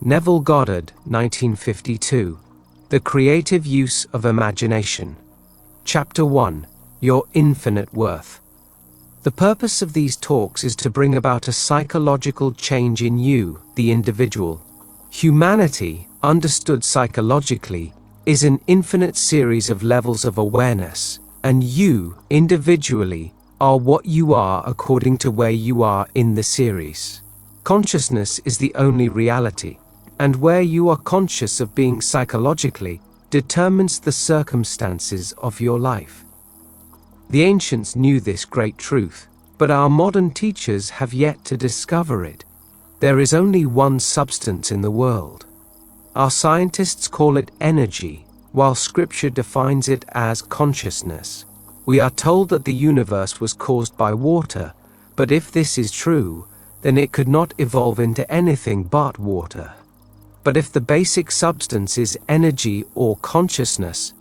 Neville Goddard, 1952. The Creative Use of Imagination. Chapter 1. Your Infinite Worth. The purpose of these talks is to bring about a psychological change in you, the individual. Humanity, understood psychologically, is an infinite series of levels of awareness, and you, individually, are what you are according to where you are in the series. Consciousness is the only reality, and where you are conscious of being psychologically determines the circumstances of your life. The ancients knew this great truth, but our modern teachers have yet to discover it. There is only one substance in the world. Our scientists call it energy, while Scripture defines it as consciousness. We are told that the universe was caused by water, but if this is true, then it could not evolve into anything but water. But if the basic substance is energy or consciousness,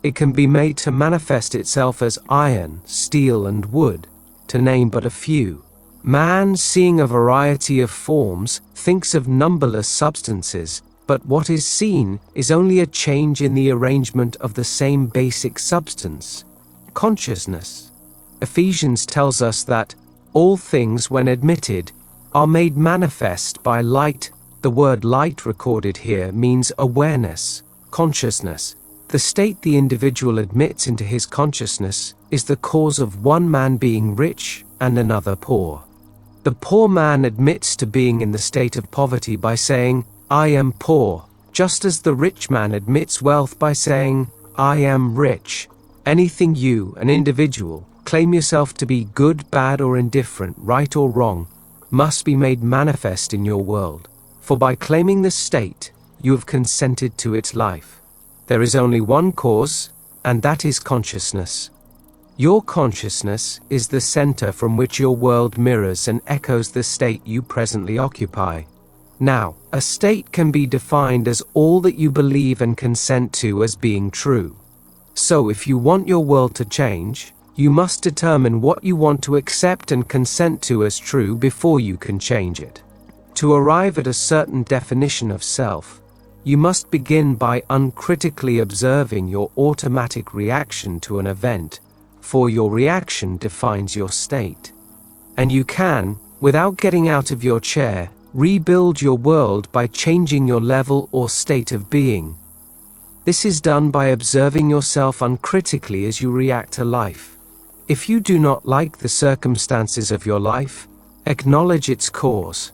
it can be made to manifest itself as iron, steel, and wood, to name but a few. Man, seeing a variety of forms, thinks of numberless substances, but what is seen is only a change in the arrangement of the same basic substance, consciousness. Ephesians tells us that all things, when admitted, are made manifest by light. The word light recorded here means awareness, consciousness. The state the individual admits into his consciousness is the cause of one man being rich and another poor. The poor man admits to being in the state of poverty by saying, "I am poor," just as the rich man admits wealth by saying, "I am rich." Anything you, an individual, claim yourself to be good, bad, or indifferent, right or wrong, must be made manifest in your world. For by claiming this state, you have consented to its life. There is only one cause, and that is consciousness. Your consciousness is the center from which your world mirrors and echoes the state you presently occupy. Now, a state can be defined as all that you believe and consent to as being true. So if you want your world to change, you must determine what you want to accept and consent to as true before you can change it. To arrive at a certain definition of self, you must begin by uncritically observing your automatic reaction to an event, for your reaction defines your state. And you can, without getting out of your chair, rebuild your world by changing your level or state of being. This is done by observing yourself uncritically as you react to life. If you do not like the circumstances of your life, acknowledge its cause.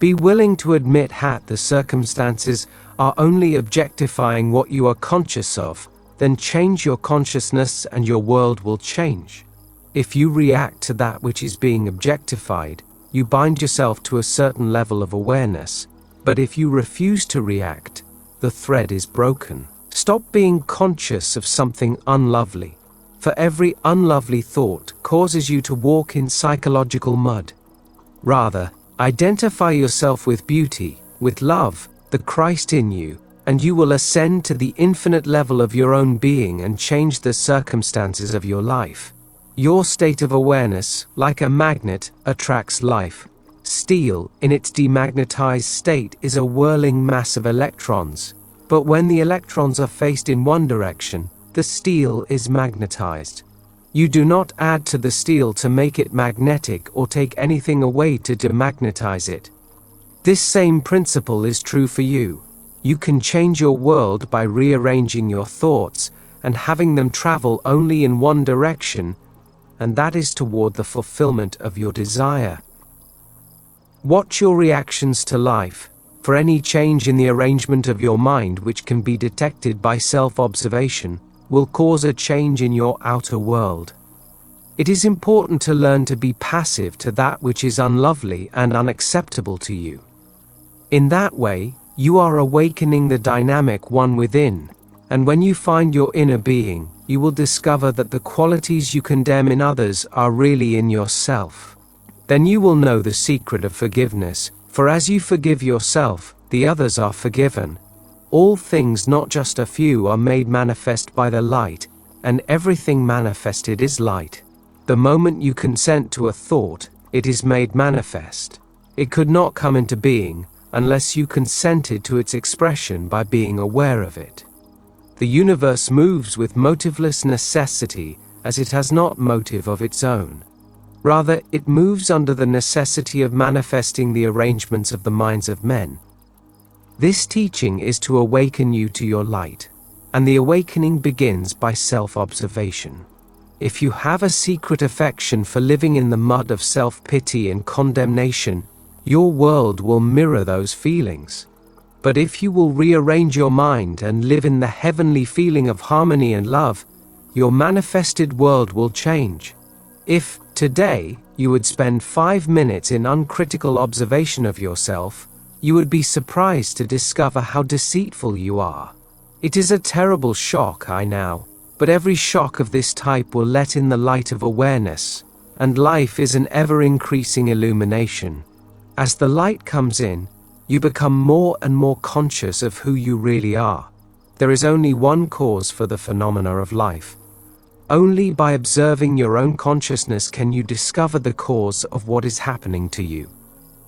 Be willing to admit that the circumstances are only objectifying what you are conscious of, then change your consciousness and your world will change. If you react to that which is being objectified, you bind yourself to a certain level of awareness, but if you refuse to react, the thread is broken. Stop being conscious of something unlovely, for every unlovely thought causes you to walk in psychological mud. Rather, identify yourself with beauty, with love, the Christ in you, and you will ascend to the infinite level of your own being and change the circumstances of your life. Your state of awareness, like a magnet, attracts life. Steel, in its demagnetized state, is a whirling mass of electrons, but when the electrons are faced in one direction, the steel is magnetized. You do not add to the steel to make it magnetic or take anything away to demagnetize it. This same principle is true for you. You can change your world by rearranging your thoughts and having them travel only in one direction, and that is toward the fulfillment of your desire. Watch your reactions to life, for any change in the arrangement of your mind which can be detected by self-observation will cause a change in your outer world. It is important to learn to be passive to that which is unlovely and unacceptable to you. In that way, you are awakening the dynamic one within, and when you find your inner being, you will discover that the qualities you condemn in others are really in yourself. Then you will know the secret of forgiveness, for as you forgive yourself, the others are forgiven. All things, not just a few, are made manifest by the light, and everything manifested is light. The moment you consent to a thought, it is made manifest. It could not come into being unless you consented to its expression by being aware of it. The universe moves with motiveless necessity, as it has not motive of its own. Rather, it moves under the necessity of manifesting the arrangements of the minds of men. This teaching is to awaken you to your light, and the awakening begins by self-observation. If you have a secret affection for living in the mud of self-pity and condemnation, your world will mirror those feelings. But if you will rearrange your mind and live in the heavenly feeling of harmony and love, your manifested world will change. If, today, you would spend 5 minutes in uncritical observation of yourself, you would be surprised to discover how deceitful you are. It is a terrible shock, I know, but every shock of this type will let in the light of awareness, and life is an ever-increasing illumination. As the light comes in, you become more and more conscious of who you really are. There is only one cause for the phenomena of life. Only by observing your own consciousness can you discover the cause of what is happening to you.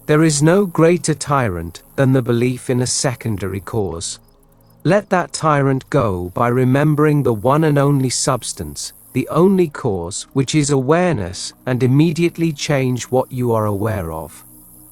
There is no greater tyrant than the belief in a secondary cause. Let that tyrant go by remembering the one and only substance, the only cause, which is awareness, and immediately change what you are aware of.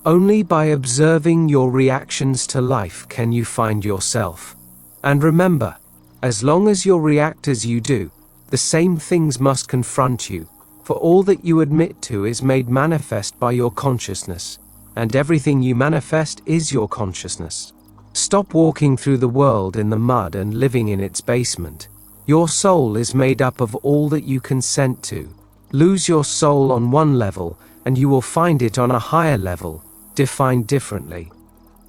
Only by observing your reactions to life can you find yourself. And remember, as long as you react as you do, the same things must confront you, for all that you admit to is made manifest by your consciousness, and everything you manifest is your consciousness. Stop walking through the world in the mud and living in its basement. Your soul is made up of all that you consent to. Lose your soul on one level, and you will find it on a higher level, defined differently.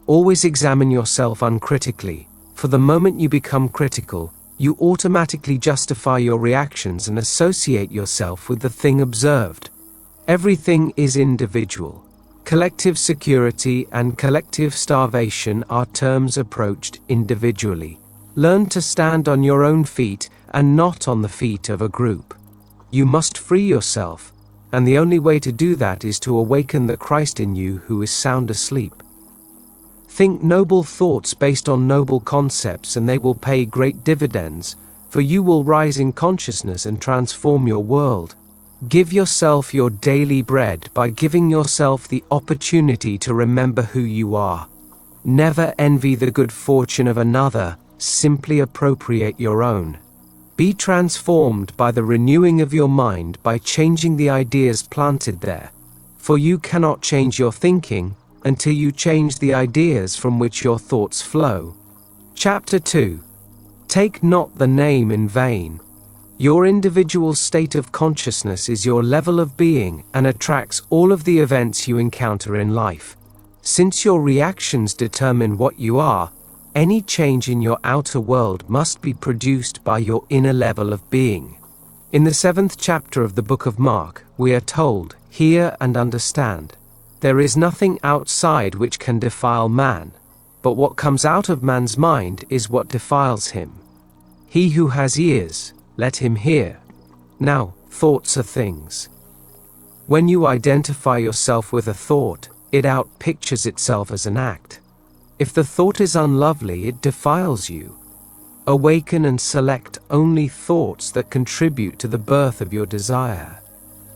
Always examine yourself uncritically, for the moment you become critical, you automatically justify your reactions and associate yourself with the thing observed. Everything is individual. Collective security and collective starvation are terms approached individually. Learn to stand on your own feet and not on the feet of a group. You must free yourself, and the only way to do that is to awaken the Christ in you who is sound asleep. Think noble thoughts based on noble concepts, and they will pay great dividends, for you will rise in consciousness and transform your world. Give yourself your daily bread by giving yourself the opportunity to remember who you are. Never envy the good fortune of another, simply appropriate your own. Be transformed by the renewing of your mind by changing the ideas planted there, for you cannot change your thinking until you change the ideas from which your thoughts flow. Chapter 2. Take not the name in vain. Your individual state of consciousness is your level of being and attracts all of the events you encounter in life. Since your reactions determine what you are, any change in your outer world must be produced by your inner level of being. In the 7th chapter of the book of Mark, we are told, "Hear and understand. There is nothing outside which can defile man, but what comes out of man's mind is what defiles him. He who has ears, let him hear." Now, thoughts are things. When you identify yourself with a thought, it outpictures itself as an act. If the thought is unlovely, it defiles you. Awaken and select only thoughts that contribute to the birth of your desire.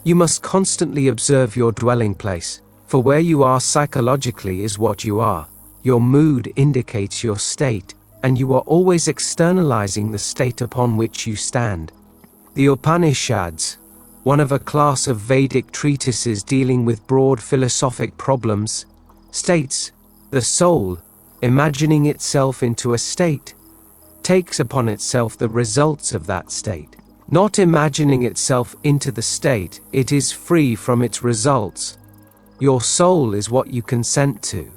You must constantly observe your dwelling place, for where you are psychologically is what you are. Your mood indicates your state, and you are always externalizing the state upon which you stand. The Upanishads, one of a class of Vedic treatises dealing with broad philosophic problems, states, "The soul, imagining itself into a state, takes upon itself the results of that state. Not imagining itself into the state, it is free from its results." Your soul is what you consent to.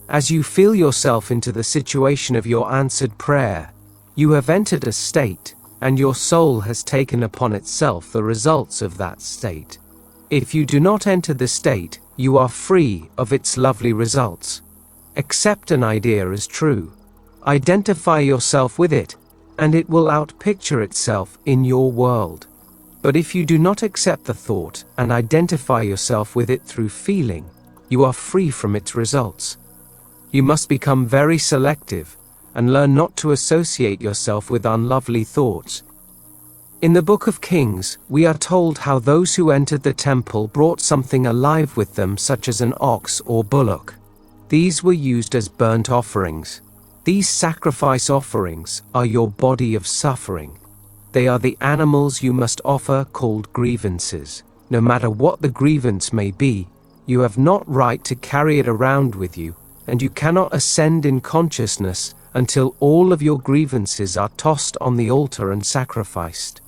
As you feel yourself into the situation of your answered prayer, you have entered a state, and your soul has taken upon itself the results of that state. If you do not enter the state, you are free of its lovely results. Accept an idea as true. Identify yourself with it, and it will outpicture itself in your world. But if you do not accept the thought and identify yourself with it through feeling, you are free from its results. You must become very selective and learn not to associate yourself with unlovely thoughts. In the Book of Kings, we are told how those who entered the temple brought something alive with them, such as an ox or bullock. These were used as burnt offerings. These sacrifice offerings are your body of suffering. They are the animals you must offer, called grievances. No matter what the grievance may be, you have not right to carry it around with you, and you cannot ascend in consciousness until all of your grievances are tossed on the altar and sacrificed.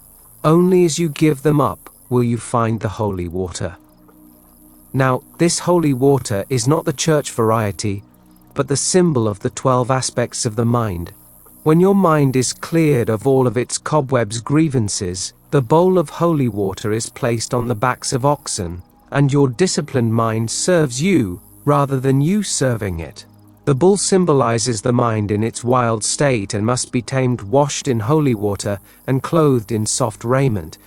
Only as you give them up will you find the holy water. Now, this holy water is not the church variety, but the symbol of the 12 aspects of the mind. When your mind is cleared of all of its cobwebs, grievances, the bowl of holy water is placed on the backs of oxen, and your disciplined mind serves you rather than you serving it. The bull symbolizes the mind in its wild state and must be tamed, washed in holy water, and clothed in soft raiment.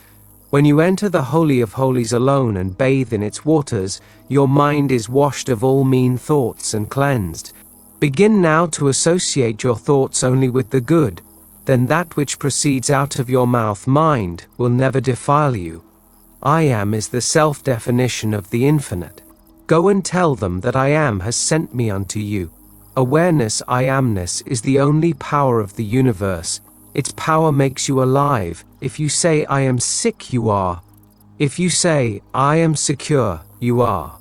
When you enter the Holy of Holies alone and bathe in its waters, your mind is washed of all mean thoughts and cleansed. Begin now to associate your thoughts only with the good. Then that which proceeds out of your mouth, mind, will never defile you. I am is the self-definition of the infinite. Go and tell them that I am has sent me unto you. Awareness, I amness, is the only power of the universe. Its power makes you alive. If you say I am sick, you are. If you say I am secure, you are.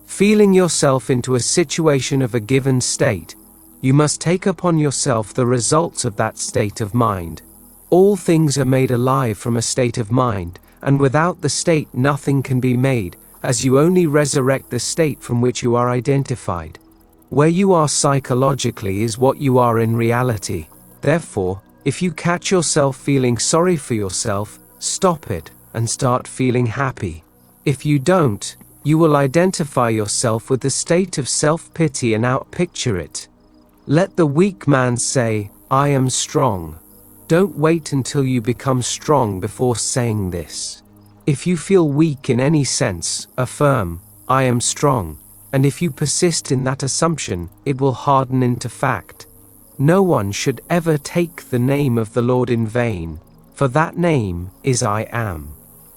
Feeling yourself into a situation of a given state, you must take upon yourself the results of that state of mind. All things are made alive from a state of mind, and without the state nothing can be made, as you only resurrect the state from which you are identified. Where you are psychologically is what you are in reality. Therefore, if you catch yourself feeling sorry for yourself, stop it and start feeling happy. If you don't, you will identify yourself with the state of self-pity and outpicture it. Let the weak man say, I am strong. Don't wait until you become strong before saying this. If you feel weak in any sense, affirm, I am strong. And if you persist in that assumption, it will harden into fact. No one should ever take the name of the Lord in vain, for that name is I am.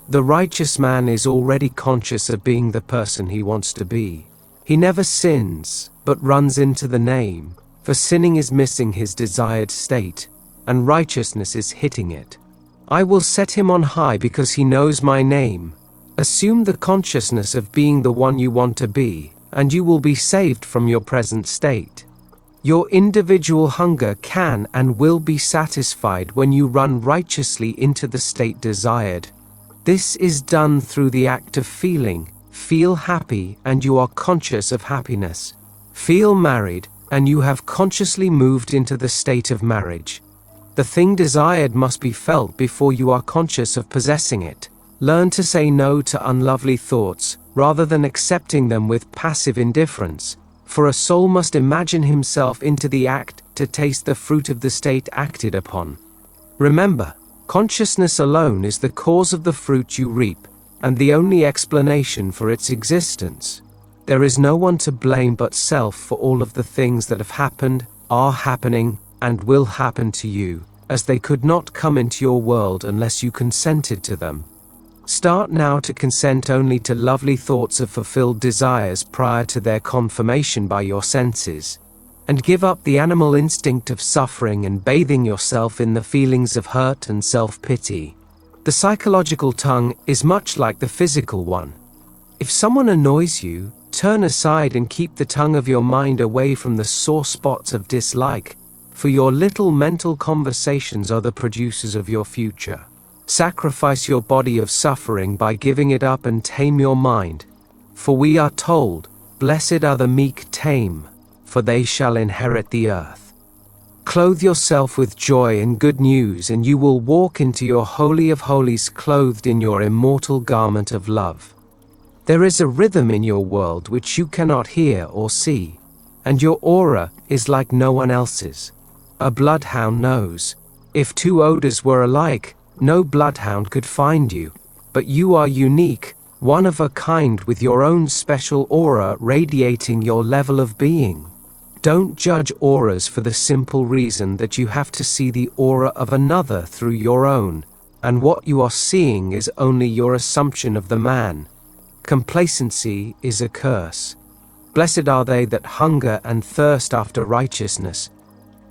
The righteous man is already conscious of being the person he wants to be. He never sins, but runs into the name, for sinning is missing his desired state, and righteousness is hitting it. I will set him on high because he knows my name. Assume the consciousness of being the one you want to be, and you will be saved from your present state. Your individual hunger can and will be satisfied when you run righteously into the state desired. This is done through the act of feeling. Feel happy and you are conscious of happiness. Feel married and you have consciously moved into the state of marriage. The thing desired must be felt before you are conscious of possessing it. Learn to say no to unlovely thoughts, rather than accepting them with passive indifference, for a soul must imagine himself into the act to taste the fruit of the state acted upon. Remember, consciousness alone is the cause of the fruit you reap, and the only explanation for its existence. There is no one to blame but self for all of the things that have happened, are happening, and will happen to you, as they could not come into your world unless you consented to them. Start now to consent only to lovely thoughts of fulfilled desires prior to their confirmation by your senses, and give up the animal instinct of suffering and bathing yourself in the feelings of hurt and self-pity. The psychological tongue is much like the physical one. If someone annoys you, turn aside and keep the tongue of your mind away from the sore spots of dislike, for your little mental conversations are the producers of your future. Sacrifice your body of suffering by giving it up and tame your mind. For we are told, blessed are the meek tame, for they shall inherit the earth. Clothe yourself with joy and good news, and you will walk into your Holy of Holies clothed in your immortal garment of love. There is a rhythm in your world which you cannot hear or see, and your aura is like no one else's. A bloodhound knows. If two odors were alike, no bloodhound could find you, but you are unique, one of a kind with your own special aura radiating your level of being. Don't judge auras for the simple reason that you have to see the aura of another through your own, and what you are seeing is only your assumption of the man. Complacency is a curse. Blessed are they that hunger and thirst after righteousness.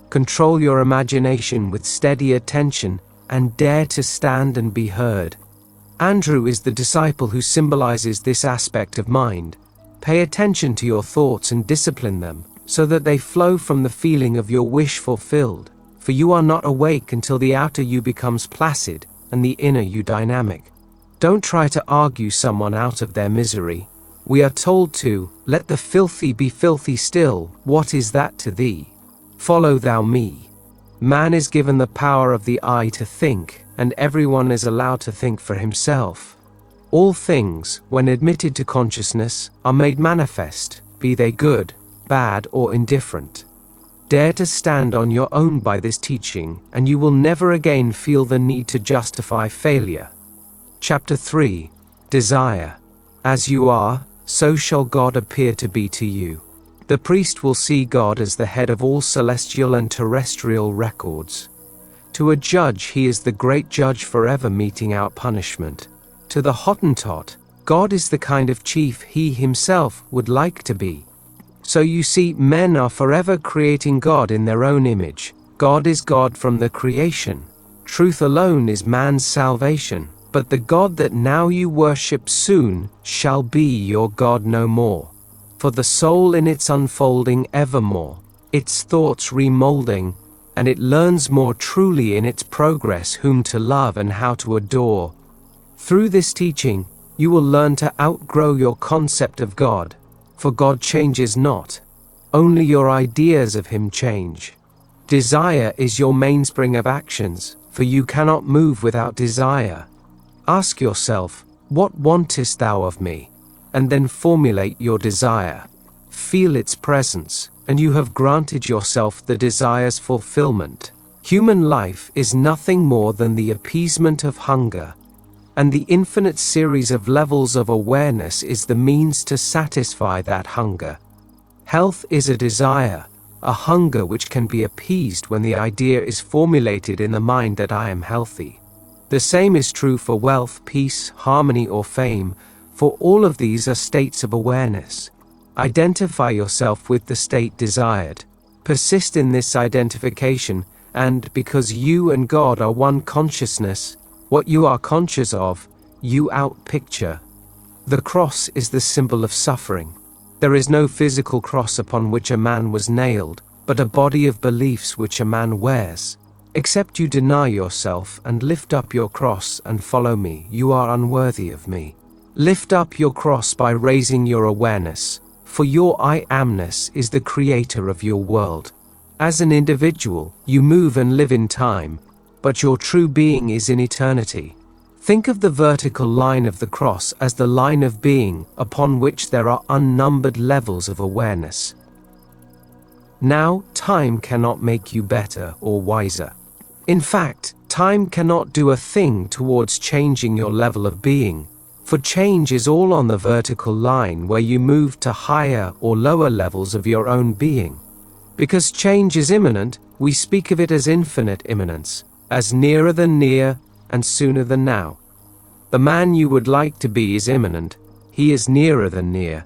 Control your imagination with steady attention and dare to stand and be heard. Andrew is the disciple who symbolizes this aspect of mind. Pay attention to your thoughts and discipline them, so that they flow from the feeling of your wish fulfilled, for you are not awake until the outer you becomes placid and the inner you dynamic. Don't try to argue someone out of their misery. We are told to, let the filthy be filthy still, what is that to thee? Follow thou me. Man is given the power of the eye to think, and everyone is allowed to think for himself. All things, when admitted to consciousness, are made manifest, be they good, bad or indifferent. Dare to stand on your own by this teaching, and you will never again feel the need to justify failure. Chapter 3. Desire. As you are, so shall God appear to be to you. The priest will see God as the head of all celestial and terrestrial records. To a judge he is the great judge forever meting out punishment. To the Hottentot, God is the kind of chief he himself would like to be. So you see, men are forever creating God in their own image. God is God from the creation. Truth alone is man's salvation, but the God that now you worship soon shall be your God no more. For the soul in its unfolding evermore, its thoughts remolding, and it learns more truly in its progress whom to love and how to adore. Through this teaching, you will learn to outgrow your concept of God, for God changes not. Only your ideas of him change. Desire is your mainspring of actions, for you cannot move without desire. Ask yourself, what wantest thou of me? And then formulate your desire. Feel its presence, and you have granted yourself the desire's fulfillment. Human life is nothing more than the appeasement of hunger, and the infinite series of levels of awareness is the means to satisfy that hunger. Health is a desire, a hunger which can be appeased when the idea is formulated in the mind that I am healthy. The same is true for wealth, peace, harmony or fame, for all of these are states of awareness. Identify yourself with the state desired. Persist in this identification, and because you and God are one consciousness, what you are conscious of, you outpicture. The cross is the symbol of suffering. There is no physical cross upon which a man was nailed, but a body of beliefs which a man wears. Except you deny yourself and lift up your cross and follow me, you are unworthy of me. Lift up your cross by raising your awareness, for your I amness is the creator of your world. As an individual, you move and live in time, but your true being is in eternity. Think of the vertical line of the cross as the line of being upon which there are unnumbered levels of awareness. Now, time cannot make you better or wiser. In fact, time cannot do a thing towards changing your level of being, for change is all on the vertical line where you move to higher or lower levels of your own being. Because change is imminent, we speak of it as infinite imminence, as nearer than near and sooner than now. The man you would like to be is imminent, he is nearer than near.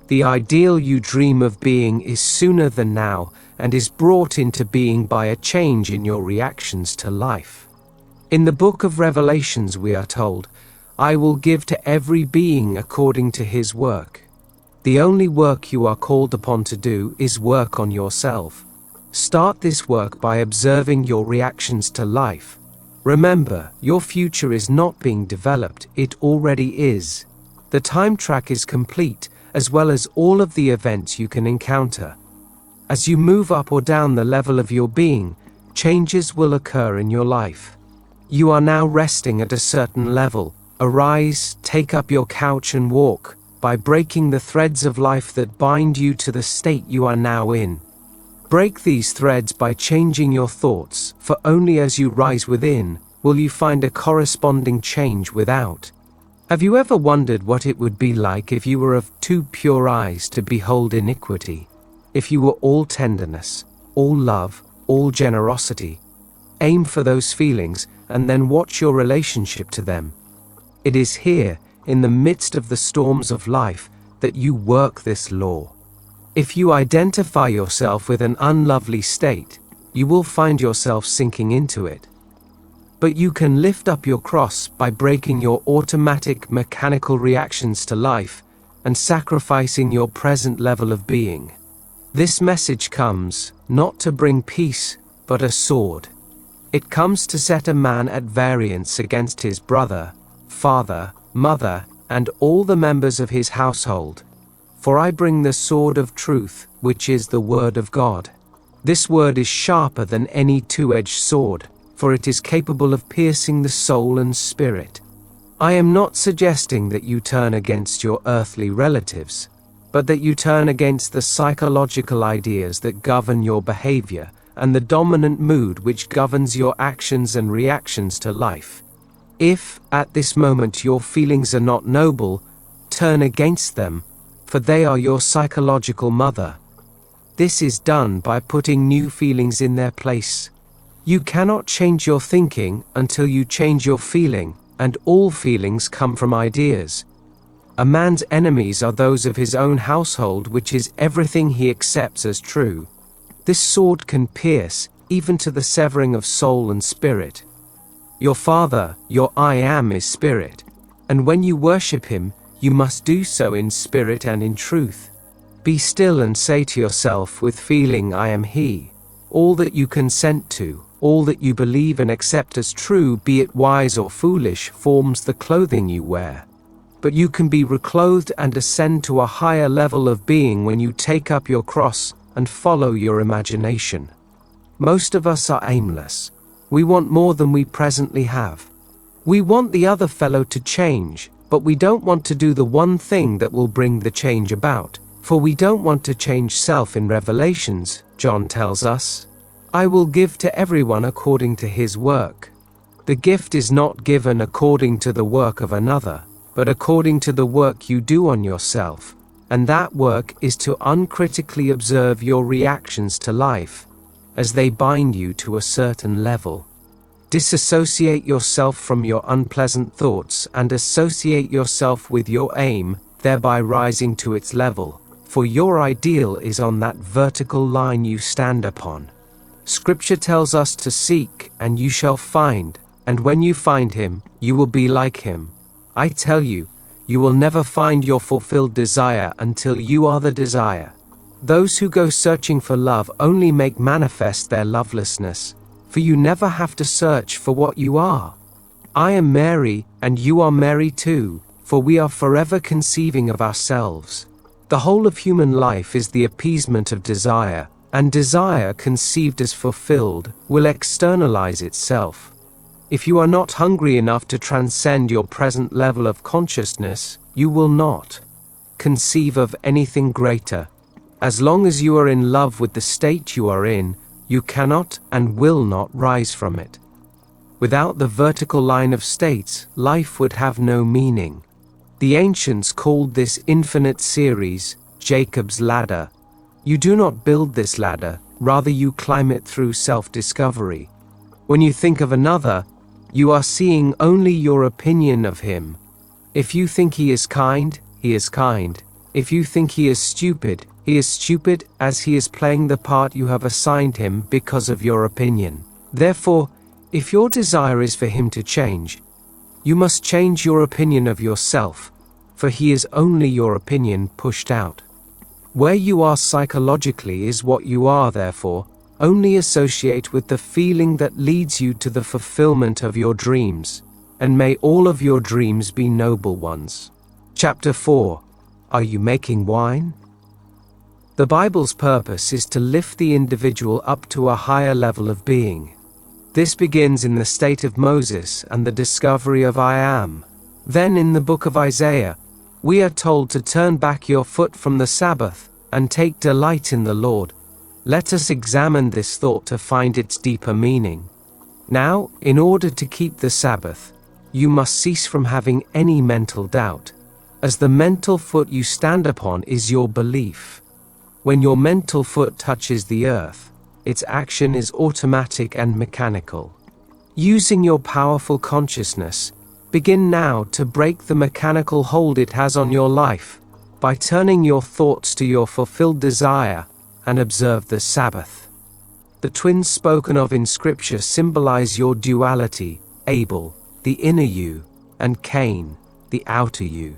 The ideal you dream of being is sooner than now and is brought into being by a change in your reactions to life. In the book of Revelations we are told, I will give to every being according to his work. The only work you are called upon to do is work on yourself. Start this work by observing your reactions to life. Remember, your future is not being developed, it already is. The time track is complete, as well as all of the events you can encounter. As you move up or down the level of your being, changes will occur in your life. You are now resting at a certain level. Arise, take up your couch and walk, by breaking the threads of life that bind you to the state you are now in. Break these threads by changing your thoughts, for only as you rise within, will you find a corresponding change without. Have you ever wondered what it would be like if you were of too pure eyes to behold iniquity? If you were all tenderness, all love, all generosity, aim for those feelings and then watch your relationship to them. It is here, in the midst of the storms of life, that you work this law. If you identify yourself with an unlovely state, you will find yourself sinking into it. But you can lift up your cross by breaking your automatic mechanical reactions to life and sacrificing your present level of being. This message comes not to bring peace, but a sword. It comes to set a man at variance against his brother, father, mother, and all the members of his household. For I bring the sword of truth, which is the word of God. This word is sharper than any two-edged sword, for it is capable of piercing the soul and spirit. I am not suggesting that you turn against your earthly relatives, but that you turn against the psychological ideas that govern your behavior and the dominant mood which governs your actions and reactions to life. If, at this moment, your feelings are not noble, turn against them, for they are your psychological mother. This is done by putting new feelings in their place. You cannot change your thinking until you change your feeling, and all feelings come from ideas. A man's enemies are those of his own household, which is everything he accepts as true. This sword can pierce, even to the severing of soul and spirit. Your Father, your I Am, is spirit, and when you worship him, you must do so in spirit and in truth. Be still and say to yourself with feeling, I am he. All that you consent to, all that you believe and accept as true, be it wise or foolish, forms the clothing you wear. But you can be reclothed and ascend to a higher level of being when you take up your cross and follow your imagination. Most of us are aimless. We want more than we presently have. We want the other fellow to change, but we don't want to do the one thing that will bring the change about. For we don't want to change self. In Revelations, John tells us, I will give to everyone according to his work. The gift is not given according to the work of another, but according to the work you do on yourself, and that work is to uncritically observe your reactions to life, as they bind you to a certain level. Disassociate yourself from your unpleasant thoughts and associate yourself with your aim, thereby rising to its level, for your ideal is on that vertical line you stand upon. Scripture tells us to seek, and you shall find, and when you find him, you will be like him. I tell you, you will never find your fulfilled desire until you are the desire. Those who go searching for love only make manifest their lovelessness, for you never have to search for what you are. I am Mary, and you are Mary too, for we are forever conceiving of ourselves. The whole of human life is the appeasement of desire, and desire conceived as fulfilled will externalize itself. If you are not hungry enough to transcend your present level of consciousness, you will not conceive of anything greater. As long as you are in love with the state you are in, you cannot and will not rise from it. Without the vertical line of states, life would have no meaning. The ancients called this infinite series Jacob's ladder. You do not build this ladder, rather you climb it through self-discovery. When you think of another, you are seeing only your opinion of him. If you think he is kind, he is kind. If you think he is stupid as he is playing the part you have assigned him because of your opinion. Therefore, if your desire is for him to change, you must change your opinion of yourself, for he is only your opinion pushed out. Where you are psychologically is what you are, therefore, only associate with the feeling that leads you to the fulfillment of your dreams, and may all of your dreams be noble ones. Chapter 4. Are you making wine? The Bible's purpose is to lift the individual up to a higher level of being. This begins in the state of Moses and the discovery of I Am. Then in the book of Isaiah, we are told to turn back your foot from the Sabbath and take delight in the Lord. Let us examine this thought to find its deeper meaning. Now, in order to keep the Sabbath, you must cease from having any mental doubt, as the mental foot you stand upon is your belief. When your mental foot touches the earth, its action is automatic and mechanical. Using your powerful consciousness, begin now to break the mechanical hold it has on your life by turning your thoughts to your fulfilled desire and observe the Sabbath. The twins spoken of in Scripture symbolize your duality, Abel, the inner you, and Cain, the outer you.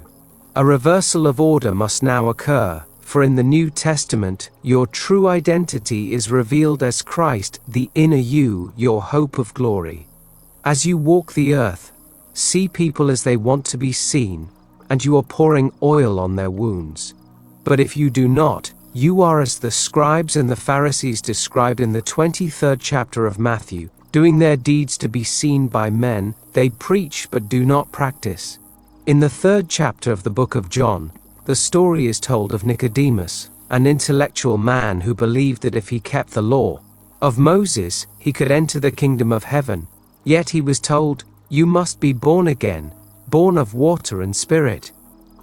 A reversal of order must now occur, for in the New Testament, your true identity is revealed as Christ, the inner you, your hope of glory. As you walk the earth, see people as they want to be seen, and you are pouring oil on their wounds. But if you do not, you are as the scribes and the Pharisees described in the 23rd chapter of Matthew, doing their deeds to be seen by men. They preach but do not practice. In the 3rd chapter of the book of John, the story is told of Nicodemus, an intellectual man who believed that if he kept the law of Moses, he could enter the kingdom of heaven. Yet he was told, "You must be born again, born of water and spirit."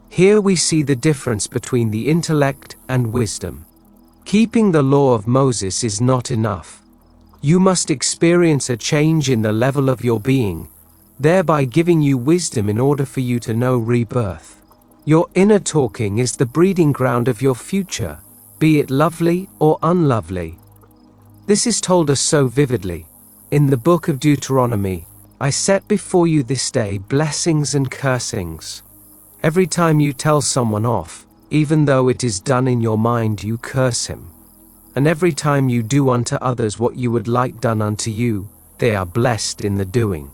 Here we see the difference between the intellect and wisdom. Keeping the law of Moses is not enough. You must experience a change in the level of your being, thereby giving you wisdom in order for you to know rebirth. Your inner talking is the breeding ground of your future, be it lovely or unlovely. This is told us so vividly. In the book of Deuteronomy, "I set before you this day blessings and cursings." Every time you tell someone off, even though it is done in your mind, you curse him. And every time you do unto others what you would like done unto you, they are blessed in the doing.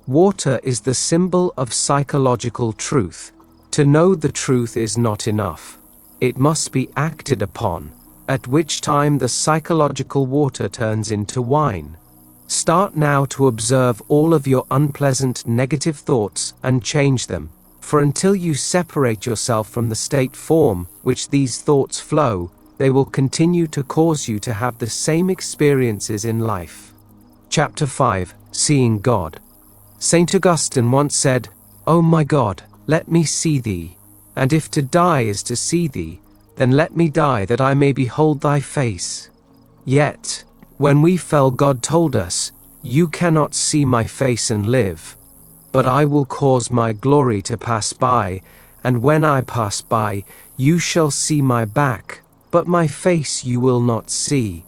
Water is the symbol of psychological truth. To know the truth is not enough. It must be acted upon, at which time the psychological water turns into wine. Start now to observe all of your unpleasant negative thoughts and change them, for until you separate yourself from the state form which these thoughts flow, they will continue to cause you to have the same experiences in life. Chapter 5, Seeing God. St. Augustine once said, "O my God, let me see thee, and if to die is to see thee, then let me die that I may behold thy face." Yet, when we fell, God told us, "You cannot see my face and live. But I will cause my glory to pass by, and when I pass by, you shall see my back, but my face you will not see."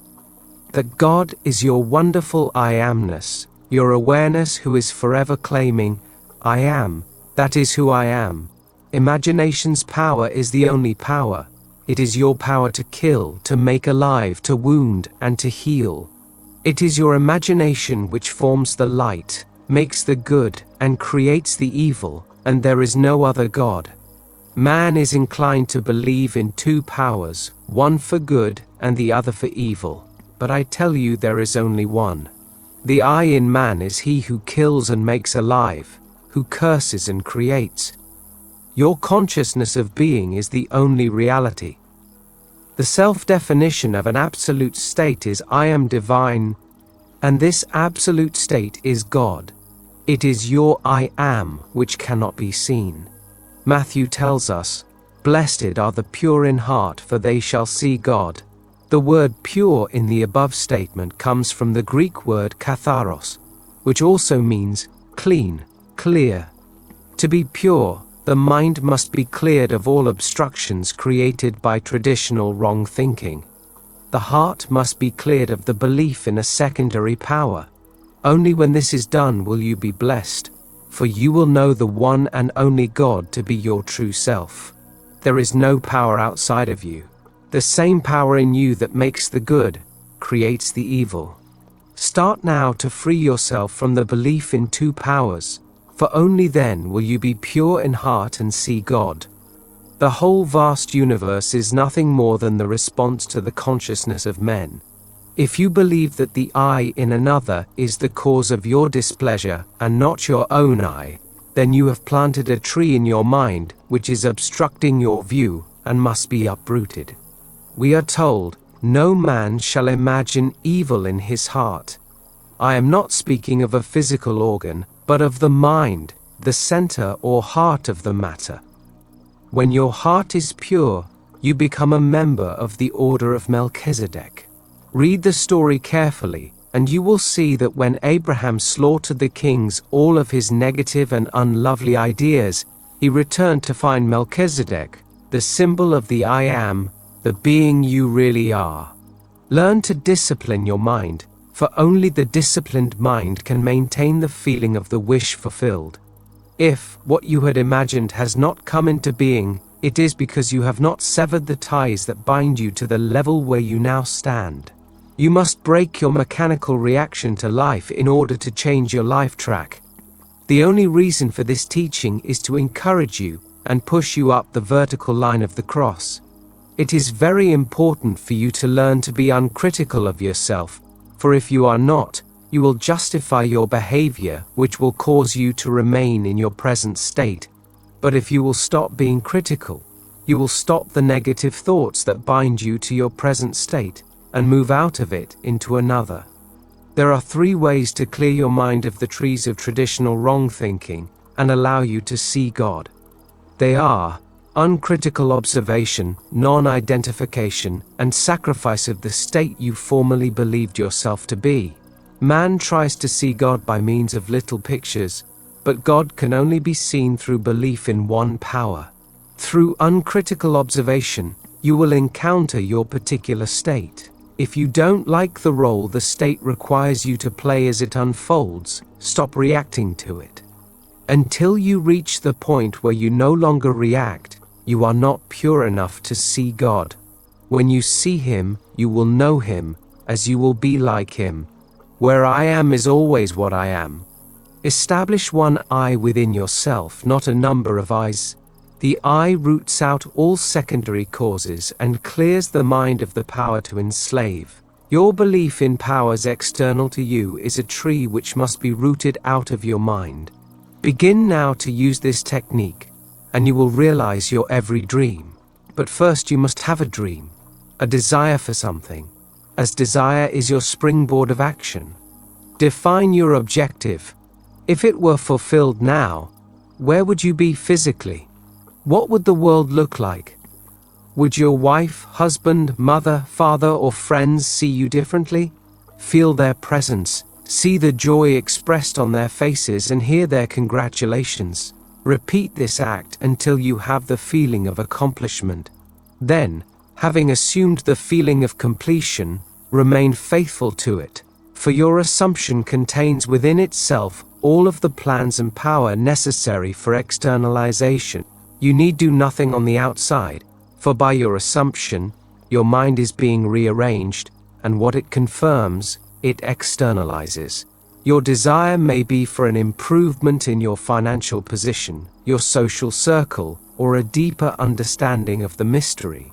That God is your wonderful I amness, your awareness who is forever claiming, "I am, that is who I am." Imagination's power is the only power. It is your power to kill, to make alive, to wound, and to heal. It is your imagination which forms the light, makes the good, and creates the evil, and there is no other God. Man is inclined to believe in two powers, one for good and the other for evil, but I tell you there is only one. The I in man is he who kills and makes alive, who curses and creates. Your consciousness of being is the only reality. The self-definition of an absolute state is I am divine, and this absolute state is God. It is your I am which cannot be seen. Matthew tells us, "Blessed are the pure in heart, for they shall see God." The word pure in the above statement comes from the Greek word katharos, which also means clean, clear. To be pure, the mind must be cleared of all obstructions created by traditional wrong thinking. The heart must be cleared of the belief in a secondary power. Only when this is done will you be blessed, for you will know the one and only God to be your true self. There is no power outside of you. The same power in you that makes the good, creates the evil. Start now to free yourself from the belief in two powers, for only then will you be pure in heart and see God. The whole vast universe is nothing more than the response to the consciousness of men. If you believe that the I in another is the cause of your displeasure and not your own I, then you have planted a tree in your mind which is obstructing your view and must be uprooted. We are told, "No man shall imagine evil in his heart." I am not speaking of a physical organ, but of the mind, the center or heart of the matter. When your heart is pure, you become a member of the order of Melchizedek. Read the story carefully, and you will see that when Abraham slaughtered the kings, all of his negative and unlovely ideas, he returned to find Melchizedek, the symbol of the I Am, the being you really are. Learn to discipline your mind, for only the disciplined mind can maintain the feeling of the wish fulfilled. If what you had imagined has not come into being, it is because you have not severed the ties that bind you to the level where you now stand. You must break your mechanical reaction to life in order to change your life track. The only reason for this teaching is to encourage you and push you up the vertical line of the cross. It is very important for you to learn to be uncritical of yourself, for if you are not, you will justify your behavior, which will cause you to remain in your present state. But if you will stop being critical, you will stop the negative thoughts that bind you to your present state and move out of it into another. There are 3 ways to clear your mind of the trees of traditional wrong thinking and allow you to see God. They are uncritical observation, non-identification, and sacrifice of the state you formerly believed yourself to be. Man tries to see God by means of little pictures, but God can only be seen through belief in one power. Through uncritical observation, you will encounter your particular state. If you don't like the role the state requires you to play as it unfolds, stop reacting to it. Until you reach the point where you no longer react, you are not pure enough to see God. When you see Him, you will know Him, as you will be like Him. Where I am is always what I am. Establish one I within yourself, not a number of I's. The I roots out all secondary causes and clears the mind of the power to enslave. Your belief in powers external to you is a tree which must be rooted out of your mind. Begin now to use this technique, and you will realize your every dream. But first you must have a dream, a desire for something, as desire is your springboard of action. Define your objective. If it were fulfilled now, where would you be physically? What would the world look like? Would your wife, husband, mother, father, or friends see you differently? Feel their presence, see the joy expressed on their faces, and hear their congratulations. Repeat this act until you have the feeling of accomplishment. Then, having assumed the feeling of completion, remain faithful to it, for your assumption contains within itself all of the plans and power necessary for externalization. You need do nothing on the outside, for by your assumption, your mind is being rearranged, and what it confirms, it externalizes. Your desire may be for an improvement in your financial position, your social circle, or a deeper understanding of the mystery.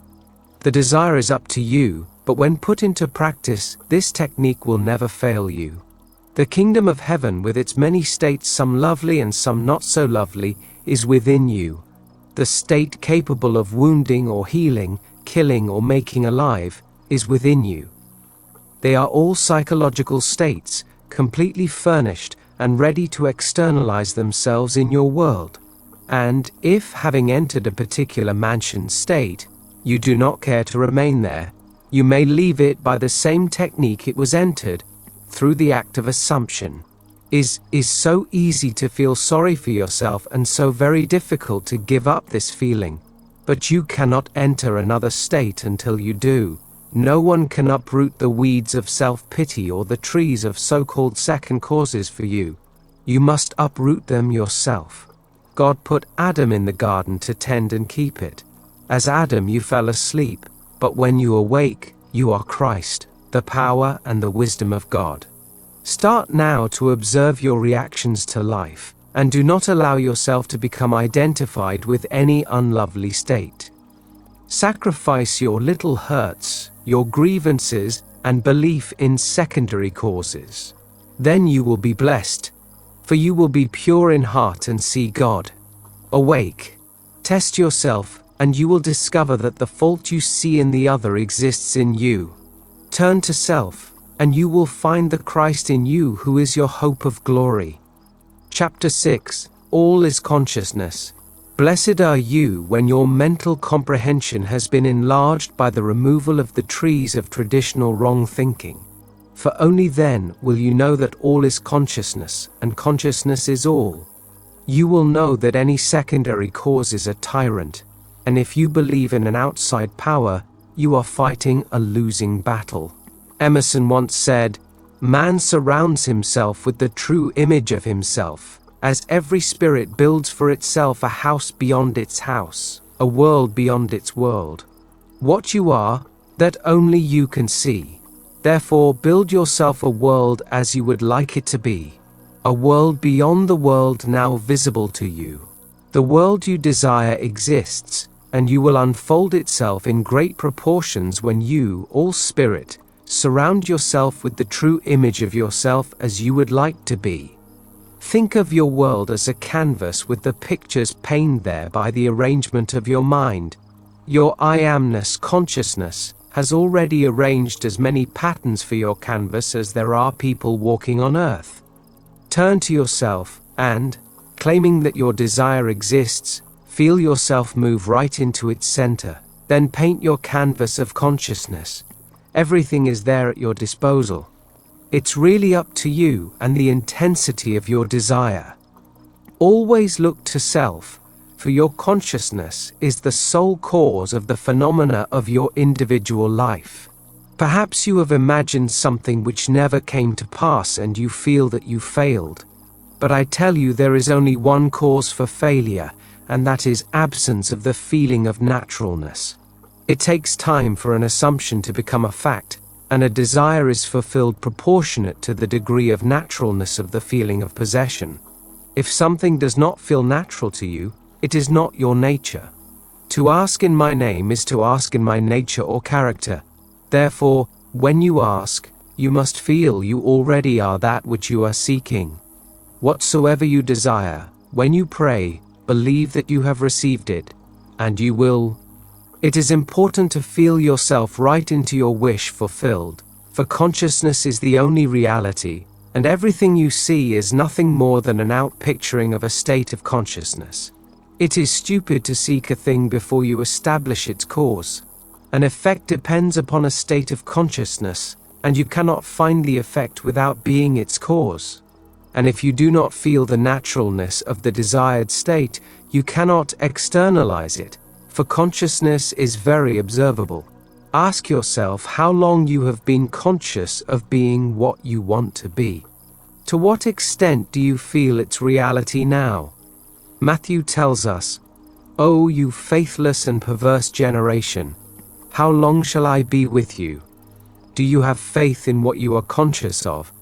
The desire is up to you, but when put into practice, this technique will never fail you. The kingdom of heaven, with its many states, some lovely and some not so lovely, is within you. The state capable of wounding or healing, killing or making alive, is within you. They are all psychological states, completely furnished and ready to externalize themselves in your world. And if, having entered a particular mansion state, you do not care to remain there, you may leave it by the same technique it was entered, through the act of assumption. Is so easy to feel sorry for yourself and so very difficult to give up this feeling. But you cannot enter another state until you do. No one can uproot the weeds of self-pity or the trees of so-called second causes for you. You must uproot them yourself. God put Adam in the garden to tend and keep it. As Adam you fell asleep, but when you awake, you are Christ, the power and the wisdom of God. Start now to observe your reactions to life, and do not allow yourself to become identified with any unlovely state. Sacrifice your little hurts, your grievances, and belief in secondary causes. Then you will be blessed, for you will be pure in heart and see God. Awake. Test yourself, and you will discover that the fault you see in the other exists in you. Turn to self, and you will find the Christ in you who is your hope of glory. Chapter 6. All is consciousness. Blessed are you when your mental comprehension has been enlarged by the removal of the trees of traditional wrong thinking. For only then will you know that all is consciousness, and consciousness is all. You will know that any secondary cause is a tyrant, and if you believe in an outside power, you are fighting a losing battle. Emerson once said, "Man surrounds himself with the true image of himself, as every spirit builds for itself a house beyond its house, a world beyond its world. What you are, that only you can see. Therefore build yourself a world as you would like it to be, a world beyond the world now visible to you. The world you desire exists, and you will unfold itself in great proportions when you, all spirit, surround yourself with the true image of yourself as you would like to be. Think of your world as a canvas with the pictures painted there by the arrangement of your mind. Your I amness consciousness has already arranged as many patterns for your canvas as there are people walking on earth. Turn to yourself and, claiming that your desire exists, feel yourself move right into its center. Then paint your canvas of consciousness. Everything is there at your disposal. It's really up to you and the intensity of your desire. Always look to self, for your consciousness is the sole cause of the phenomena of your individual life. Perhaps you have imagined something which never came to pass and you feel that you failed. But I tell you there is only one cause for failure, and that is absence of the feeling of naturalness. It takes time for an assumption to become a fact, and a desire is fulfilled proportionate to the degree of naturalness of the feeling of possession. If something does not feel natural to you, it is not your nature. To ask in my name is to ask in my nature or character. Therefore, when you ask, you must feel you already are that which you are seeking. Whatsoever you desire, when you pray, believe that you have received it, and you will. It is important to feel yourself right into your wish fulfilled, for consciousness is the only reality, and everything you see is nothing more than an outpicturing of a state of consciousness. It is stupid to seek a thing before you establish its cause. An effect depends upon a state of consciousness, and you cannot find the effect without being its cause. And if you do not feel the naturalness of the desired state, you cannot externalize it, for consciousness is very observable. Ask yourself how long you have been conscious of being what you want to be. To what extent do you feel its reality now? Matthew tells us, "O you faithless and perverse generation, how long shall I be with you? Do you have faith in what you are conscious of?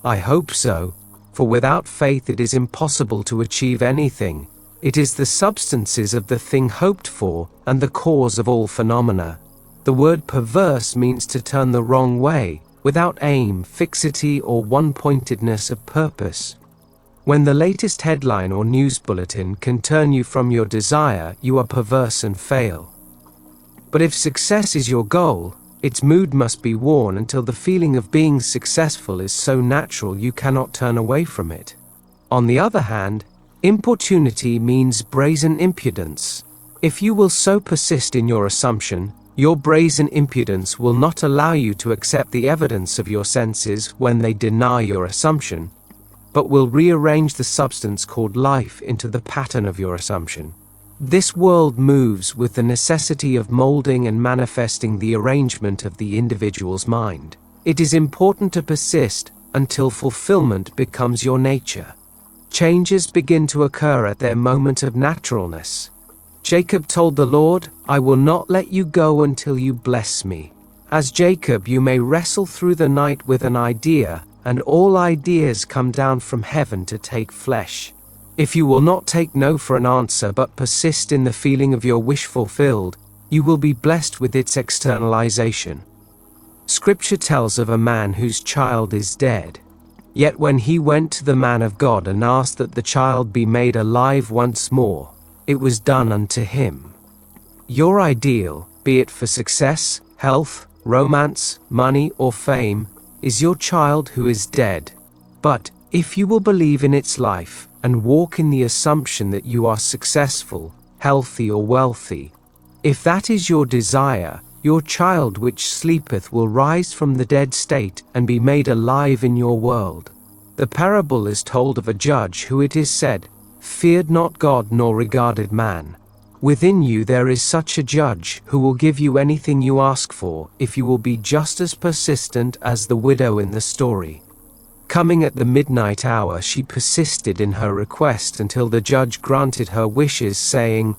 I hope so, for without faith it is impossible to achieve anything. It is the substances of the thing hoped for, and the cause of all phenomena." The word perverse means to turn the wrong way, without aim, fixity, or one-pointedness of purpose. When the latest headline or news bulletin can turn you from your desire, you are perverse and fail. But if success is your goal, its mood must be worn until the feeling of being successful is so natural you cannot turn away from it. On the other hand, importunity means brazen impudence. If you will so persist in your assumption, your brazen impudence will not allow you to accept the evidence of your senses when they deny your assumption, but will rearrange the substance called life into the pattern of your assumption. This world moves with the necessity of molding and manifesting the arrangement of the individual's mind. It is important to persist until fulfillment becomes your nature. Changes begin to occur at their moment of naturalness. Jacob told the Lord, "I will not let you go until you bless me." As Jacob, you may wrestle through the night with an idea, and all ideas come down from heaven to take flesh. If you will not take no for an answer but persist in the feeling of your wish fulfilled, you will be blessed with its externalization. Scripture tells of a man whose child is dead. Yet when he went to the man of God and asked that the child be made alive once more, it was done unto him. Your ideal, be it for success, health, romance, money, or fame, is your child who is dead. But, if you will believe in its life, and walk in the assumption that you are successful, healthy or wealthy. If that is your desire, your child which sleepeth will rise from the dead state and be made alive in your world. The parable is told of a judge who, it is said, feared not God nor regarded man. Within you there is such a judge who will give you anything you ask for if you will be just as persistent as the widow in the story. Coming at the midnight hour, she persisted in her request until the judge granted her wishes, saying,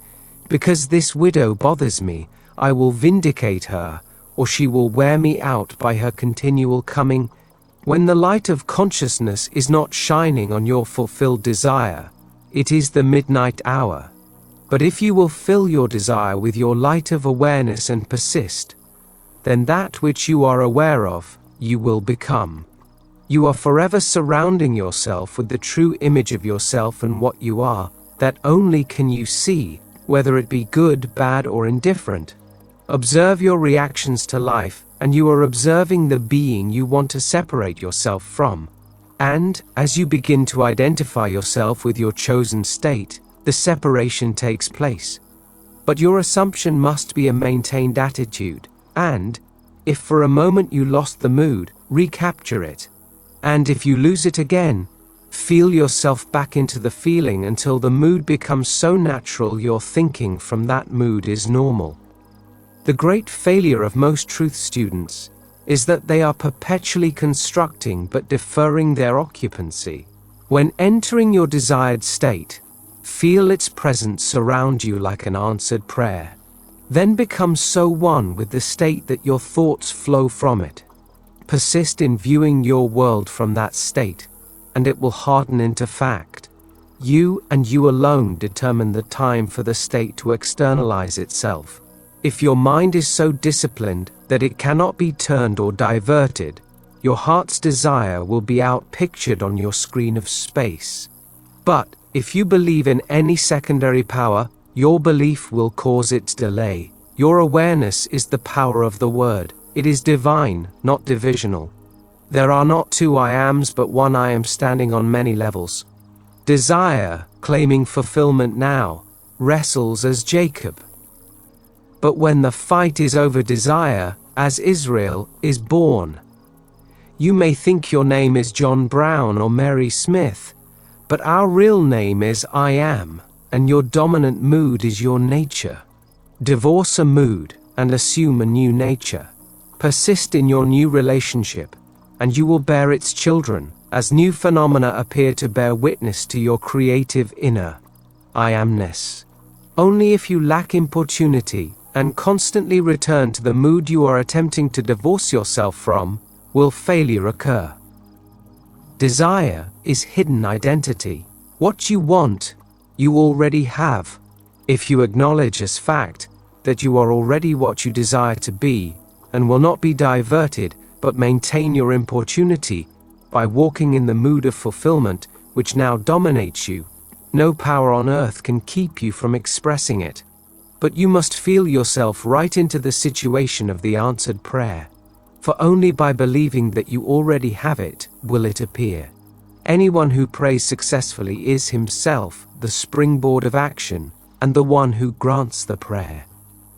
"Because this widow bothers me, I will vindicate her, or she will wear me out by her continual coming." When the light of consciousness is not shining on your fulfilled desire, it is the midnight hour. But if you will fill your desire with your light of awareness and persist, then that which you are aware of, you will become. You are forever surrounding yourself with the true image of yourself and what you are, that only can you see, whether it be good, bad, or indifferent. Observe your reactions to life, and you are observing the being you want to separate yourself from. And, as you begin to identify yourself with your chosen state, the separation takes place. But your assumption must be a maintained attitude, and, if for a moment you lost the mood, recapture it. And if you lose it again, feel yourself back into the feeling until the mood becomes so natural your thinking from that mood is normal. The great failure of most truth students is that they are perpetually constructing but deferring their occupancy. When entering your desired state, feel its presence surround you like an answered prayer. Then become so one with the state that your thoughts flow from it. Persist in viewing your world from that state, and it will harden into fact. You and you alone determine the time for the state to externalize itself. If your mind is so disciplined that it cannot be turned or diverted, your heart's desire will be outpictured on your screen of space. But if you believe in any secondary power, your belief will cause its delay. Your awareness is the power of the word. It is divine, not divisional. There are not two I ams but one I am, standing on many levels. Desire, claiming fulfillment now, wrestles as Jacob. But when the fight is over desire, as Israel, is born. You may think your name is John Brown or Mary Smith, but our real name is I am, and your dominant mood is your nature. Divorce a mood and assume a new nature. Persist in your new relationship, and you will bear its children, as new phenomena appear to bear witness to your creative inner I amness. Only if you lack importunity and constantly return to the mood you are attempting to divorce yourself from, will failure occur. Desire is hidden identity. What you want, you already have. If you acknowledge as fact that you are already what you desire to be, and will not be diverted, but maintain your importunity by walking in the mood of fulfillment which now dominates you, no power on earth can keep you from expressing it. But you must feel yourself right into the situation of the answered prayer. For only by believing that you already have it will it appear. Anyone who prays successfully is himself the springboard of action and the one who grants the prayer.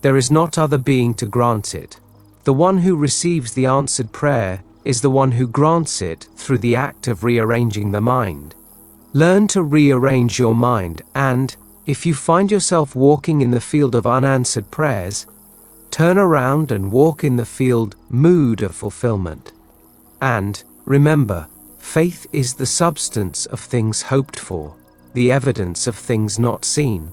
There is not other being to grant it. The one who receives the answered prayer is the one who grants it through the act of rearranging the mind. Learn to rearrange your mind, and, if you find yourself walking in the field of unanswered prayers, turn around and walk in the field mood of fulfillment. And, remember, faith is the substance of things hoped for, the evidence of things not seen.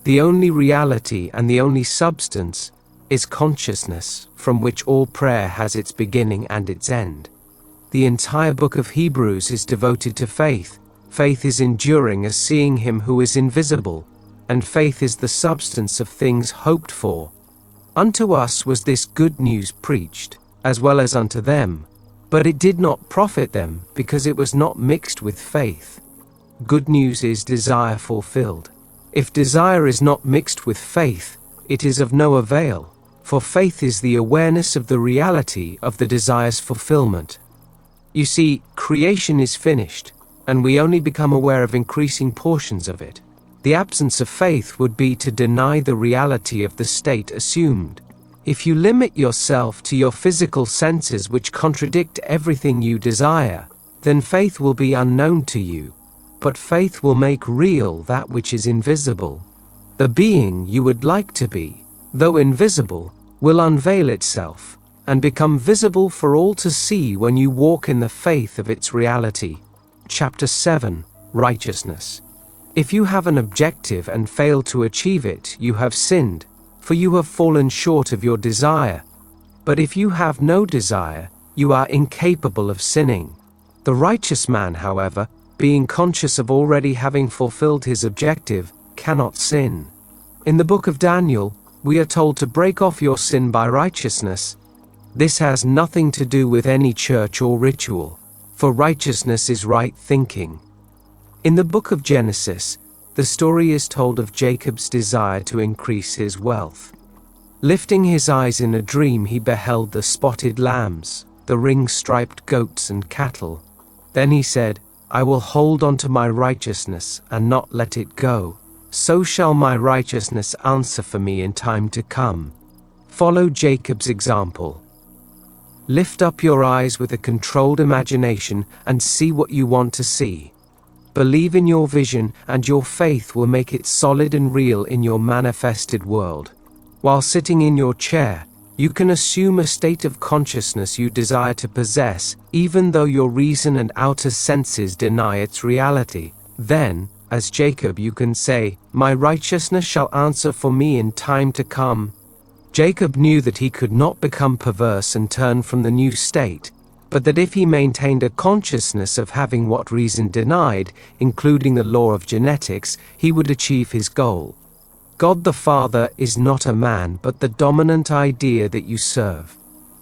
The only reality and the only substance is consciousness, from which all prayer has its beginning and its end. The entire book of Hebrews is devoted to faith. Faith is enduring as seeing him who is invisible, and faith is the substance of things hoped for. Unto us was this good news preached, as well as unto them, but it did not profit them, because it was not mixed with faith. Good news is desire fulfilled. If desire is not mixed with faith, it is of no avail. For faith is the awareness of the reality of the desire's fulfillment. You see, creation is finished. and we only become aware of increasing portions of it. The absence of faith would be to deny the reality of the state assumed. If you limit yourself to your physical senses which contradict everything you desire, then faith will be unknown to you. But faith will make real that which is invisible. The being you would like to be, though invisible, will unveil itself, and become visible for all to see when you walk in the faith of its reality. Chapter 7. Righteousness. If you have an objective and fail to achieve it, you have sinned, for you have fallen short of your desire. But if you have no desire, you are incapable of sinning. The righteous man, however, being conscious of already having fulfilled his objective, cannot sin. In the book of Daniel, we are told to break off your sin by righteousness. This has nothing to do with any church or ritual, for righteousness is right thinking. In the book of Genesis, the story is told of Jacob's desire to increase his wealth. Lifting his eyes in a dream, he beheld the spotted lambs, the ring-striped goats and cattle. Then he said, I will hold on to my righteousness and not let it go. So shall my righteousness answer for me in time to come. Follow Jacob's example. Lift up your eyes with a controlled imagination and see what you want to see. Believe in your vision, and your faith will make it solid and real in your manifested world. While sitting in your chair, you can assume a state of consciousness you desire to possess, even though your reason and outer senses deny its reality. Then, as Jacob, you can say, my righteousness shall answer for me in time to come. Jacob knew that he could not become perverse and turn from the new state, but that if he maintained a consciousness of having what reason denied, including the law of genetics, he would achieve his goal. God the Father is not a man, but the dominant idea that you serve.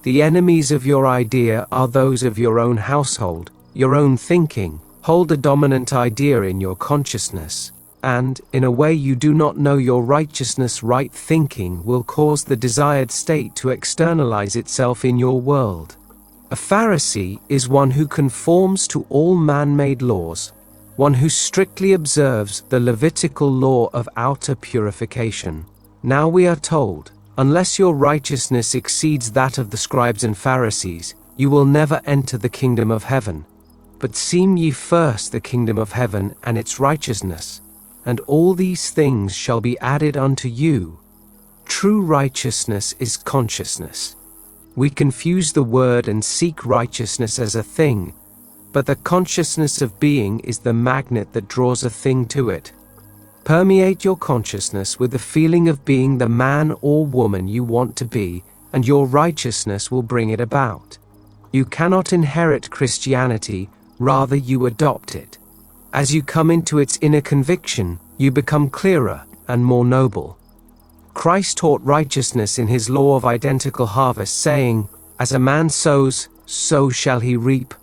The enemies of your idea are those of your own household, your own thinking. Hold a dominant idea in your consciousness, and, in a way you do not know, your righteousness right thinking will cause the desired state to externalize itself in your world. A Pharisee is one who conforms to all man-made laws, one who strictly observes the Levitical law of outer purification. Now we are told, unless your righteousness exceeds that of the scribes and Pharisees, you will never enter the kingdom of heaven. But seek ye first the kingdom of heaven and its righteousness, and all these things shall be added unto you. True righteousness is consciousness. We confuse the word and seek righteousness as a thing, but the consciousness of being is the magnet that draws a thing to it. Permeate your consciousness with the feeling of being the man or woman you want to be, and your righteousness will bring it about. You cannot inherit Christianity, rather you adopt it. As you come into its inner conviction, you become clearer and more noble. Christ taught righteousness in his law of identical harvest, saying, as a man sows, so shall he reap.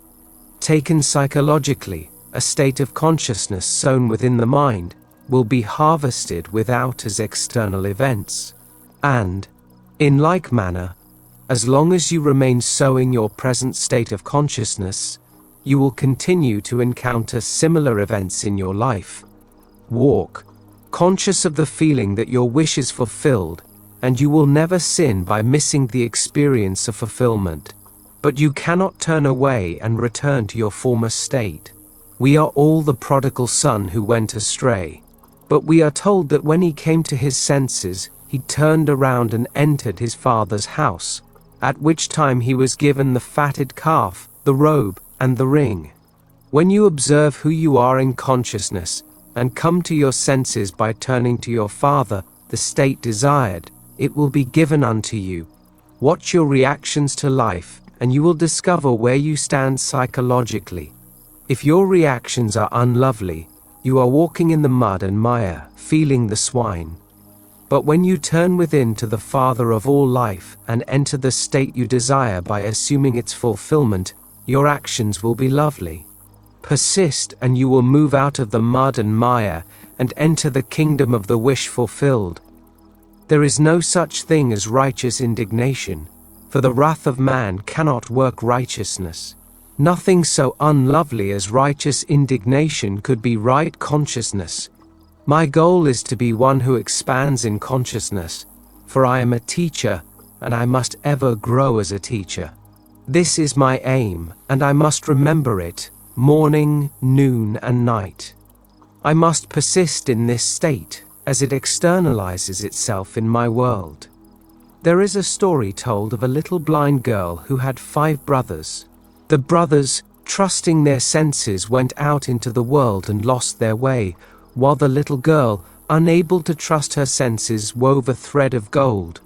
Taken psychologically, a state of consciousness sown within the mind will be harvested without as external events. And, in like manner, as long as you remain sowing your present state of consciousness, you will continue to encounter similar events in your life. Walk, conscious of the feeling that your wish is fulfilled, and you will never sin by missing the experience of fulfillment. But you cannot turn away and return to your former state. We are all the prodigal son who went astray. But we are told that when he came to his senses, he turned around and entered his father's house, at which time he was given the fatted calf, the robe, and the ring. When you observe who you are in consciousness, and come to your senses by turning to your Father, the state desired, it will be given unto you. Watch your reactions to life, and you will discover where you stand psychologically. If your reactions are unlovely, you are walking in the mud and mire, feeling the swine. But when you turn within to the Father of all life and enter the state you desire by assuming its fulfillment, your actions will be lovely. Persist and you will move out of the mud and mire and enter the kingdom of the wish fulfilled. There is no such thing as righteous indignation, for the wrath of man cannot work righteousness. Nothing so unlovely as righteous indignation could be right consciousness. My goal is to be one who expands in consciousness, for I am a teacher, and I must ever grow as a teacher. This is my aim, and I must remember it, morning, noon, and night. I must persist in this state, as it externalizes itself in my world. There is a story told of a little blind girl who had 5 brothers. The brothers, trusting their senses, went out into the world and lost their way, while the little girl, unable to trust her senses, wove a thread of gold.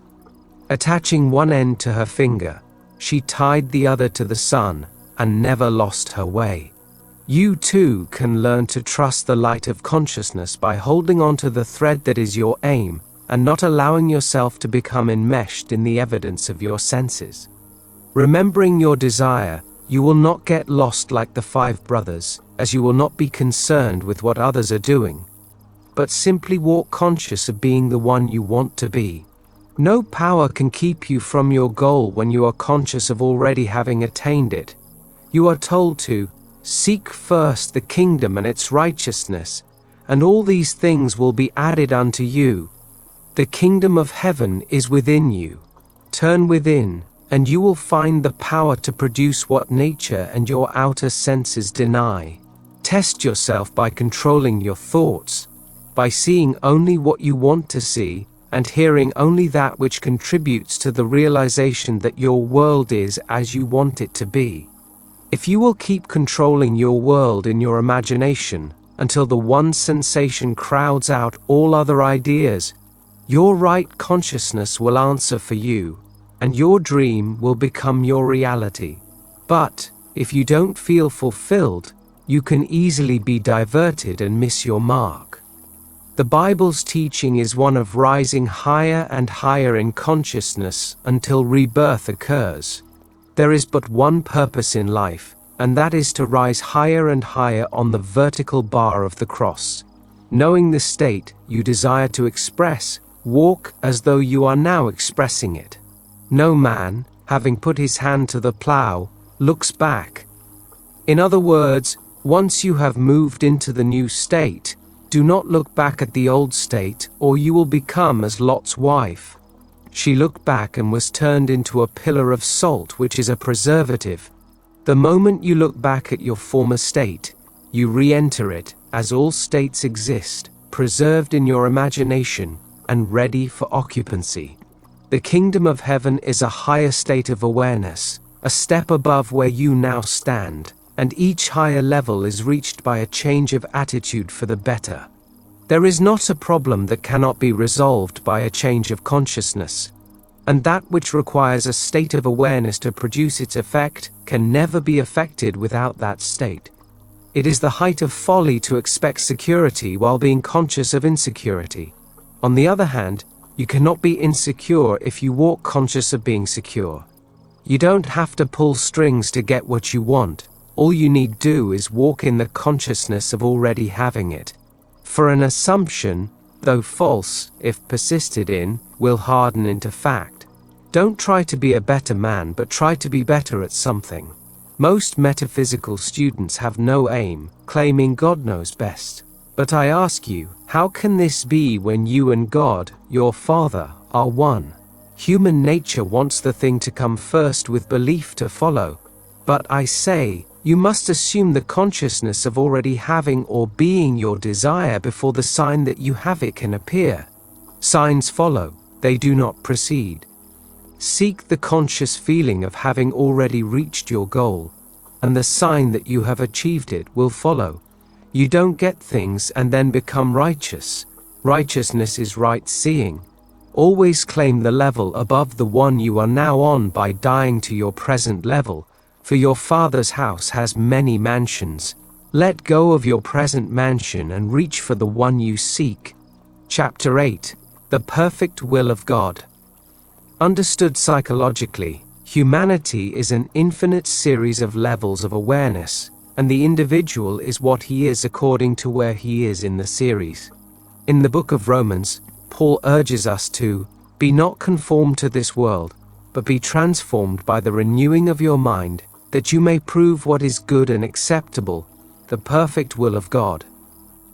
Attaching one end to her finger, she tied the other to the sun and never lost her way. You too can learn to trust the light of consciousness by holding on to the thread that is your aim and not allowing yourself to become enmeshed in the evidence of your senses. Remembering your desire, you will not get lost like the 5 brothers, as you will not be concerned with what others are doing, but simply walk conscious of being the one you want to be. No power can keep you from your goal when you are conscious of already having attained it. You are told to seek first the kingdom and its righteousness, and all these things will be added unto you. The kingdom of heaven is within you. Turn within, and you will find the power to produce what nature and your outer senses deny. Test yourself by controlling your thoughts, by seeing only what you want to see, and hearing only that which contributes to the realization that your world is as you want it to be. If you will keep controlling your world in your imagination until the one sensation crowds out all other ideas, your right consciousness will answer for you, and your dream will become your reality. But if you don't feel fulfilled, you can easily be diverted and miss your mark. The Bible's teaching is one of rising higher and higher in consciousness until rebirth occurs. There is but one purpose in life, and that is to rise higher and higher on the vertical bar of the cross. Knowing the state you desire to express, walk as though you are now expressing it. No man, having put his hand to the plow, looks back. In other words, once you have moved into the new state, do not look back at the old state, or you will become as Lot's wife. She looked back and was turned into a pillar of salt, which is a preservative. The moment you look back at your former state, you re-enter it, as all states exist, preserved in your imagination, and ready for occupancy. The kingdom of heaven is a higher state of awareness, a step above where you now stand, and each higher level is reached by a change of attitude for the better. There is not a problem that cannot be resolved by a change of consciousness, and that which requires a state of awareness to produce its effect can never be affected without that state. It is the height of folly to expect security while being conscious of insecurity. On the other hand, you cannot be insecure if you walk conscious of being secure. You don't have to pull strings to get what you want. All you need do is walk in the consciousness of already having it. For an assumption, though false, if persisted in, will harden into fact. Don't try to be a better man, but try to be better at something. Most metaphysical students have no aim, claiming God knows best. But I ask you, how can this be when you and God, your Father, are one? Human nature wants the thing to come first with belief to follow. But I say, you must assume the consciousness of already having or being your desire before the sign that you have it can appear. Signs follow, they do not precede. Seek the conscious feeling of having already reached your goal, and the sign that you have achieved it will follow. You don't get things and then become righteous. Righteousness is right seeing. Always claim the level above the one you are now on by dying to your present level, for your Father's house has many mansions. Let go of your present mansion and reach for the one you seek. Chapter 8. The Perfect Will of God. Understood psychologically, humanity is an infinite series of levels of awareness, and the individual is what he is according to where he is in the series. In the book of Romans, Paul urges us to be not conformed to this world, but be transformed by the renewing of your mind, that you may prove what is good and acceptable, the perfect will of God.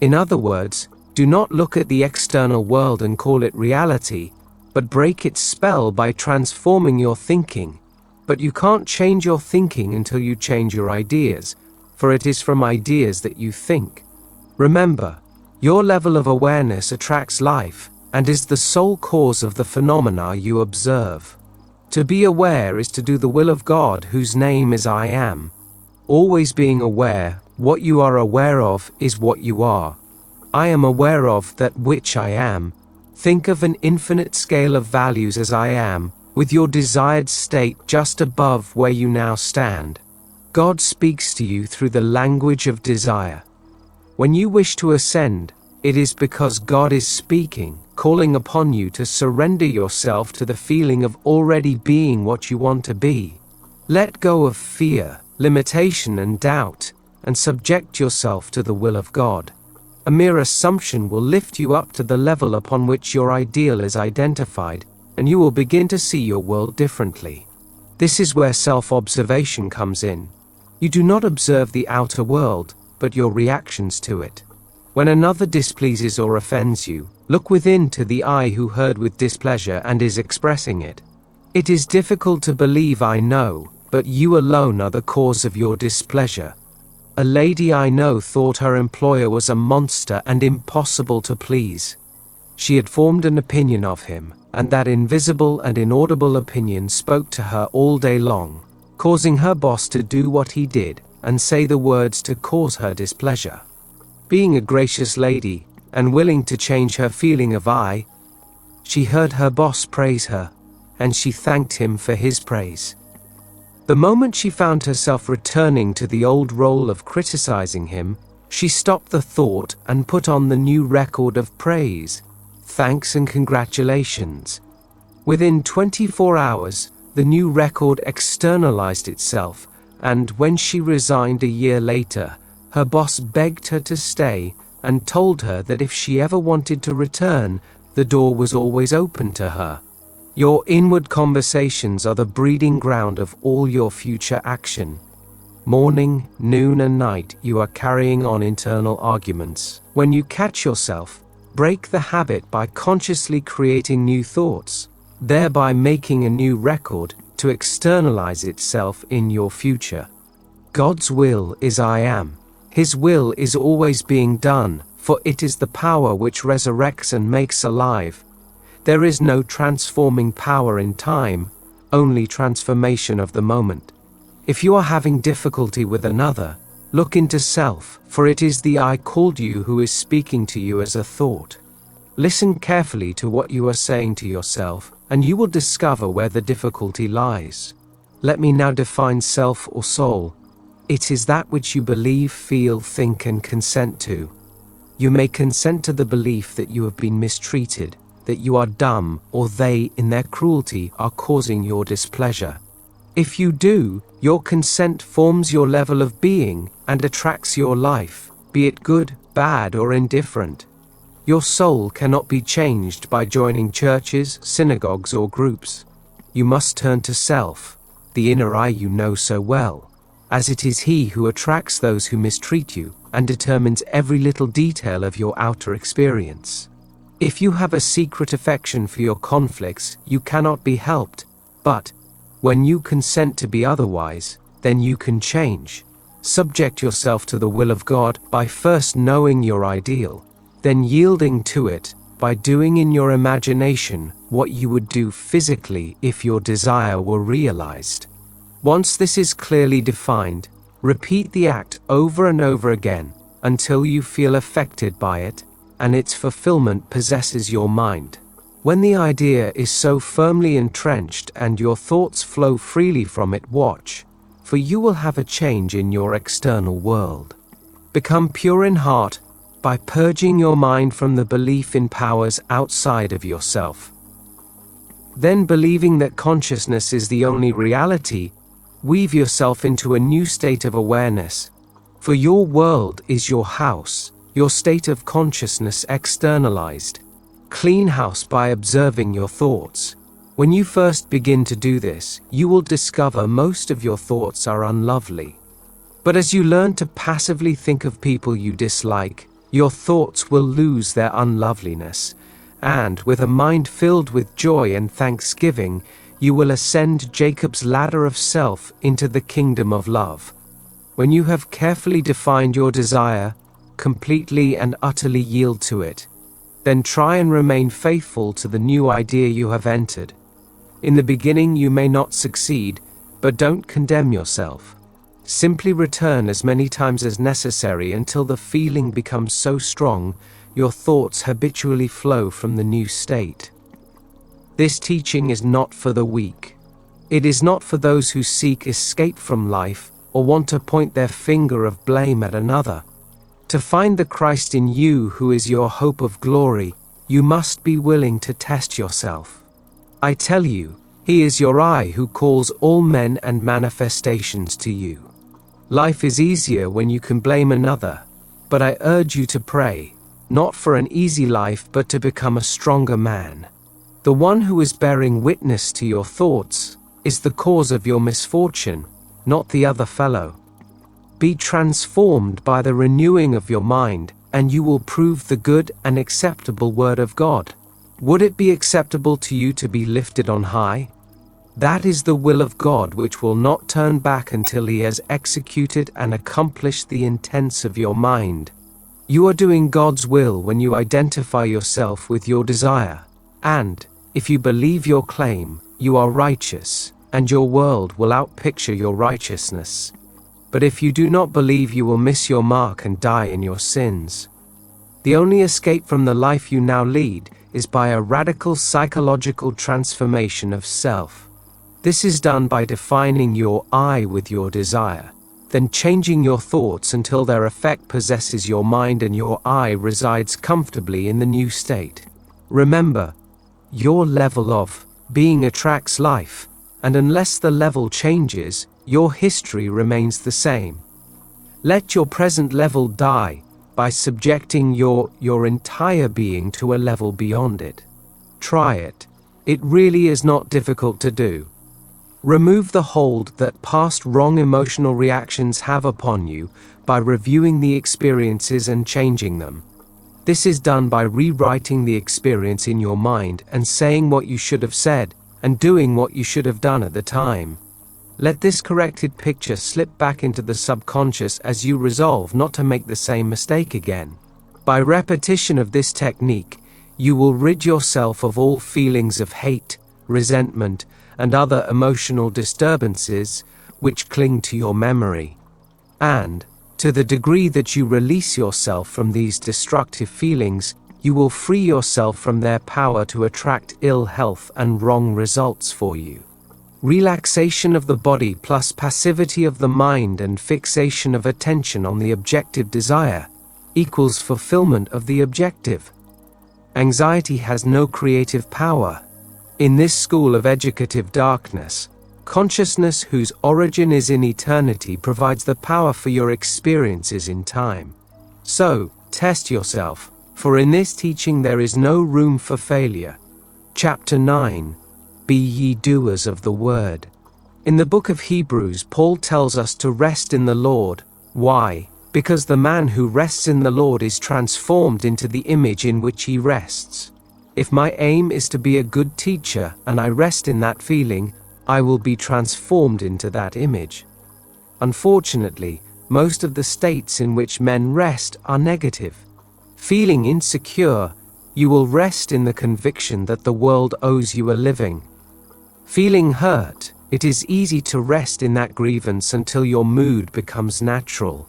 In other words, do not look at the external world and call it reality, but break its spell by transforming your thinking. But you can't change your thinking until you change your ideas, for it is from ideas that you think. Remember, your level of awareness attracts life and is the sole cause of the phenomena you observe. To be aware is to do the will of God, whose name is I Am. Always being aware, what you are aware of is what you are. I am aware of that which I am. Think of an infinite scale of values as I am, with your desired state just above where you now stand. God speaks to you through the language of desire. When you wish to ascend, it is because God is speaking, calling upon you to surrender yourself to the feeling of already being what you want to be. Let go of fear, limitation, and doubt, and subject yourself to the will of God. A mere assumption will lift you up to the level upon which your ideal is identified, and you will begin to see your world differently. This is where self-observation comes in. You do not observe the outer world, but your reactions to it. When another displeases or offends you, look within to the I who heard with displeasure and is expressing it. It is difficult to believe, I know, but you alone are the cause of your displeasure. A lady I know thought her employer was a monster and impossible to please. She had formed an opinion of him, and that invisible and inaudible opinion spoke to her all day long, causing her boss to do what he did and say the words to cause her displeasure. Being a gracious lady, and willing to change her feeling of I, she heard her boss praise her, and she thanked him for his praise. The moment she found herself returning to the old role of criticizing him, she stopped the thought and put on the new record of praise, thanks and congratulations. Within 24 hours, the new record externalized itself, and when she resigned a year later, her boss begged her to stay and told her that if she ever wanted to return, the door was always open to her. Your inward conversations are the breeding ground of all your future action. Morning, noon, and night you are carrying on internal arguments. When you catch yourself, break the habit by consciously creating new thoughts, thereby making a new record to externalize itself in your future. God's will is I Am. His will is always being done, for it is the power which resurrects and makes alive. There is no transforming power in time, only transformation of the moment. If you are having difficulty with another, look into self, for it is the I called you who is speaking to you as a thought. Listen carefully to what you are saying to yourself, and you will discover where the difficulty lies. Let me now define self or soul. It is that which you believe, feel, think, and consent to. You may consent to the belief that you have been mistreated, that you are dumb, or they, in their cruelty, are causing your displeasure. If you do, your consent forms your level of being and attracts your life, be it good, bad, or indifferent. Your soul cannot be changed by joining churches, synagogues, or groups. You must turn to self, the inner I you know so well, as it is he who attracts those who mistreat you and determines every little detail of your outer experience. If you have a secret affection for your conflicts, you cannot be helped, but when you consent to be otherwise, then you can change. Subject yourself to the will of God by first knowing your ideal, then yielding to it by doing in your imagination what you would do physically if your desire were realized. Once this is clearly defined, repeat the act over and over again until you feel affected by it and its fulfillment possesses your mind. When the idea is so firmly entrenched and your thoughts flow freely from it, watch, for you will have a change in your external world. Become pure in heart by purging your mind from the belief in powers outside of yourself. Then, believing that consciousness is the only reality, weave yourself into a new state of awareness, for your world is your house, your state of consciousness externalized. Clean house by observing your thoughts. When you first begin to do this, you will discover most of your thoughts are unlovely. But as you learn to passively think of people you dislike, your thoughts will lose their unloveliness, and with a mind filled with joy and thanksgiving, you will ascend Jacob's ladder of self into the kingdom of love. When you have carefully defined your desire, completely and utterly yield to it, then try and remain faithful to the new idea you have entered. In the beginning you may not succeed, but don't condemn yourself. Simply return as many times as necessary until the feeling becomes so strong, your thoughts habitually flow from the new state. This teaching is not for the weak. It is not for those who seek escape from life or want to point their finger of blame at another. To find the Christ in you who is your hope of glory, you must be willing to test yourself. I tell you, He is your I who calls all men and manifestations to you. Life is easier when you can blame another, but I urge you to pray, not for an easy life but to become a stronger man. The one who is bearing witness to your thoughts is the cause of your misfortune, not the other fellow. Be transformed by the renewing of your mind, and you will prove the good and acceptable word of God. Would it be acceptable to you to be lifted on high? That is the will of God, which will not turn back until He has executed and accomplished the intents of your mind. You are doing God's will when you identify yourself with your desire, and, if you believe your claim, you are righteous, and your world will outpicture your righteousness. But if you do not believe, you will miss your mark and die in your sins. The only escape from the life you now lead is by a radical psychological transformation of self. This is done by defining your I with your desire, then changing your thoughts until their effect possesses your mind and your I resides comfortably in the new state. Remember, your level of being attracts life, and unless the level changes, your history remains the same. Let your present level die by subjecting your entire being to a level beyond it. Try it. It really is not difficult to do. Remove the hold that past wrong emotional reactions have upon you by reviewing the experiences and changing them. This is done by rewriting the experience in your mind and saying what you should have said and doing what you should have done at the time. Let this corrected picture slip back into the subconscious as you resolve not to make the same mistake again. By repetition of this technique, you will rid yourself of all feelings of hate, resentment, and other emotional disturbances which cling to your memory. And, to the degree that you release yourself from these destructive feelings, you will free yourself from their power to attract ill health and wrong results for you. Relaxation of the body plus passivity of the mind and fixation of attention on the objective desire equals fulfillment of the objective. Anxiety has no creative power. In this school of educative darkness, consciousness whose origin is in eternity provides the power for your experiences in time. So, test yourself, for in this teaching there is no room for failure. Chapter 9. Be ye doers of the word. In the book of Hebrews, Paul tells us to rest in the Lord. Why? Because the man who rests in the Lord is transformed into the image in which he rests. If my aim is to be a good teacher and I rest in that feeling, I will be transformed into that image. Unfortunately, most of the states in which men rest are negative. Feeling insecure, you will rest in the conviction that the world owes you a living. Feeling hurt, it is easy to rest in that grievance until your mood becomes natural.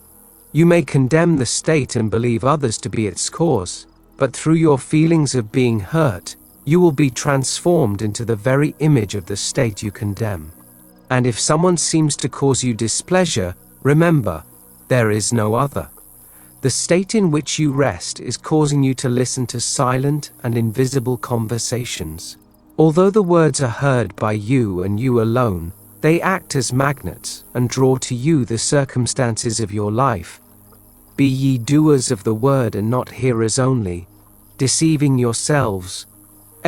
You may condemn the state and believe others to be its cause, but through your feelings of being hurt, you will be transformed into the very image of the state you condemn. And if someone seems to cause you displeasure, remember, there is no other. The state in which you rest is causing you to listen to silent and invisible conversations. Although the words are heard by you and you alone, they act as magnets and draw to you the circumstances of your life. Be ye doers of the word and not hearers only, deceiving yourselves.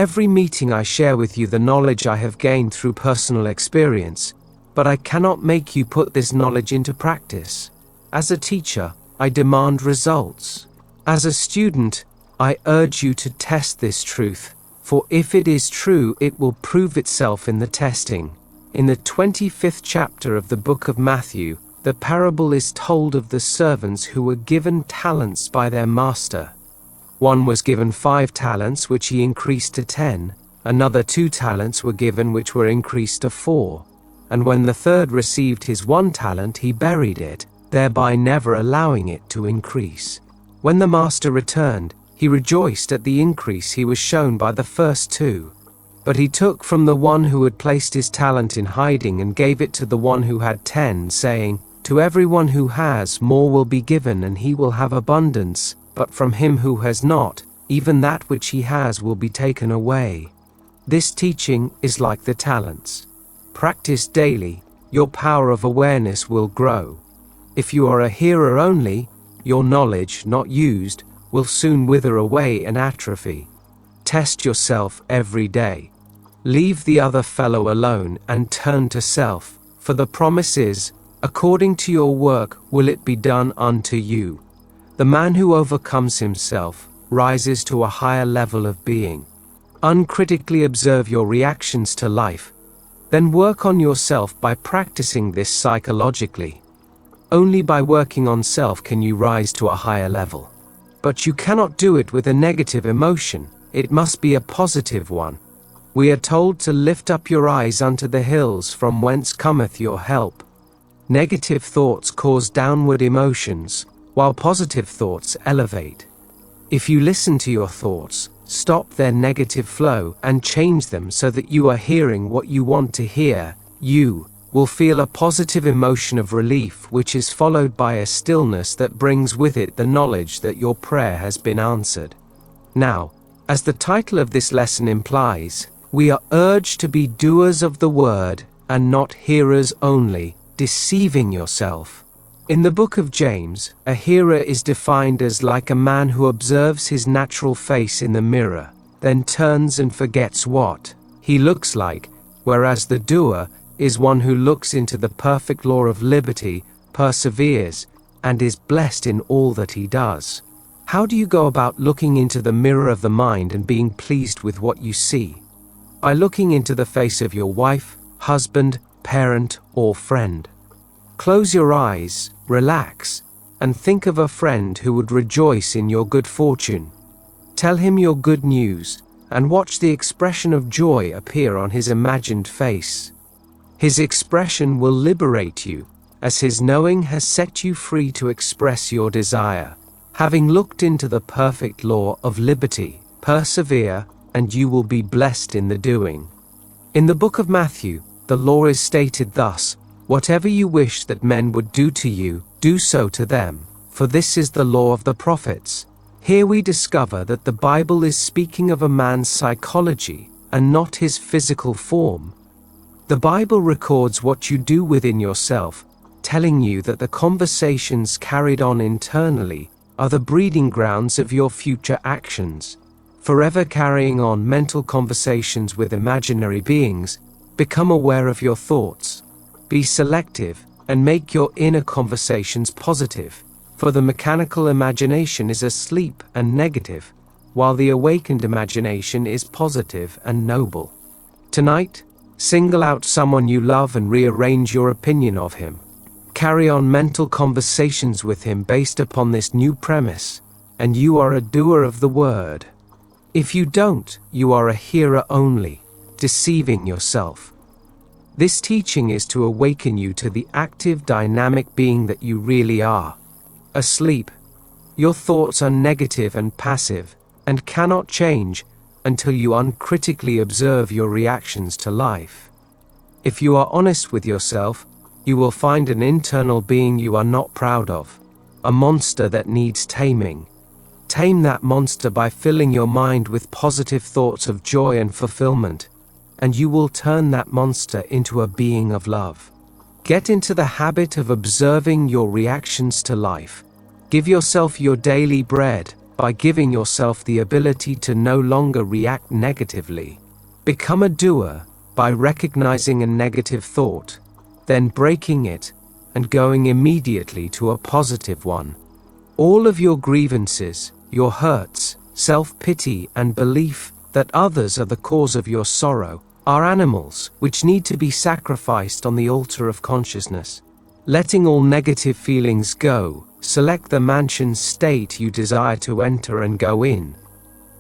Every meeting I share with you the knowledge I have gained through personal experience, but I cannot make you put this knowledge into practice. As a teacher, I demand results. As a student, I urge you to test this truth, for if it is true, it will prove itself in the testing. In the 25th chapter of the book of Matthew, the parable is told of the servants who were given talents by their master. One was given 5 talents, which he increased to 10. Another 2 talents were given, which were increased to 4. And when the third received his 1 talent, he buried it, thereby never allowing it to increase. When the master returned, he rejoiced at the increase he was shown by the first 2. But he took from the one who had placed his talent in hiding and gave it to the one who had 10, saying, "To everyone who has, more will be given, and he will have abundance. But from him who has not, even that which he has will be taken away." This teaching is like the talents. Practice daily, your power of awareness will grow. If you are a hearer only, your knowledge, not used, will soon wither away and atrophy. Test yourself every day. Leave the other fellow alone and turn to self, for the promise is, "According to your work will it be done unto you." The man who overcomes himself rises to a higher level of being. Uncritically observe your reactions to life, then work on yourself by practicing this psychologically. Only by working on self can you rise to a higher level. But you cannot do it with a negative emotion, it must be a positive one. We are told to lift up your eyes unto the hills from whence cometh your help. Negative thoughts cause downward emotions, while positive thoughts elevate. If you listen to your thoughts, stop their negative flow and change them so that you are hearing what you want to hear, you will feel a positive emotion of relief, which is followed by a stillness that brings with it the knowledge that your prayer has been answered. Now, as the title of this lesson implies, we are urged to be doers of the word and not hearers only, deceiving yourself. In the book of James, a hearer is defined as like a man who observes his natural face in the mirror, then turns and forgets what he looks like, whereas the doer is one who looks into the perfect law of liberty, perseveres, and is blessed in all that he does. How do you go about looking into the mirror of the mind and being pleased with what you see? By looking into the face of your wife, husband, parent, or friend. Close your eyes, relax, and think of a friend who would rejoice in your good fortune. Tell him your good news, and watch the expression of joy appear on his imagined face. His expression will liberate you, as his knowing has set you free to express your desire. Having looked into the perfect law of liberty, persevere, and you will be blessed in the doing. In the book of Matthew, the law is stated thus: "Whatever you wish that men would do to you, do so to them, for this is the law of the prophets." Here we discover that the Bible is speaking of a man's psychology and not his physical form. The Bible records what you do within yourself, telling you that the conversations carried on internally are the breeding grounds of your future actions. Forever carrying on mental conversations with imaginary beings, become aware of your thoughts. Be selective, and make your inner conversations positive, for the mechanical imagination is asleep and negative, while the awakened imagination is positive and noble. Tonight, single out someone you love and rearrange your opinion of him. Carry on mental conversations with him based upon this new premise, and you are a doer of the word. If you don't, you are a hearer only, deceiving yourself. This teaching is to awaken you to the active, dynamic being that you really are. Asleep, your thoughts are negative and passive, and cannot change until you uncritically observe your reactions to life. If you are honest with yourself, you will find an internal being you are not proud of, a monster that needs taming. Tame that monster by filling your mind with positive thoughts of joy and fulfillment, and you will turn that monster into a being of love. Get into the habit of observing your reactions to life. Give yourself your daily bread by giving yourself the ability to no longer react negatively. Become a doer by recognizing a negative thought, then breaking it and going immediately to a positive one. All of your grievances, your hurts, self-pity, and belief that others are the cause of your sorrow are animals which need to be sacrificed on the altar of consciousness. Letting all negative feelings go, select the mansion state you desire to enter and go in.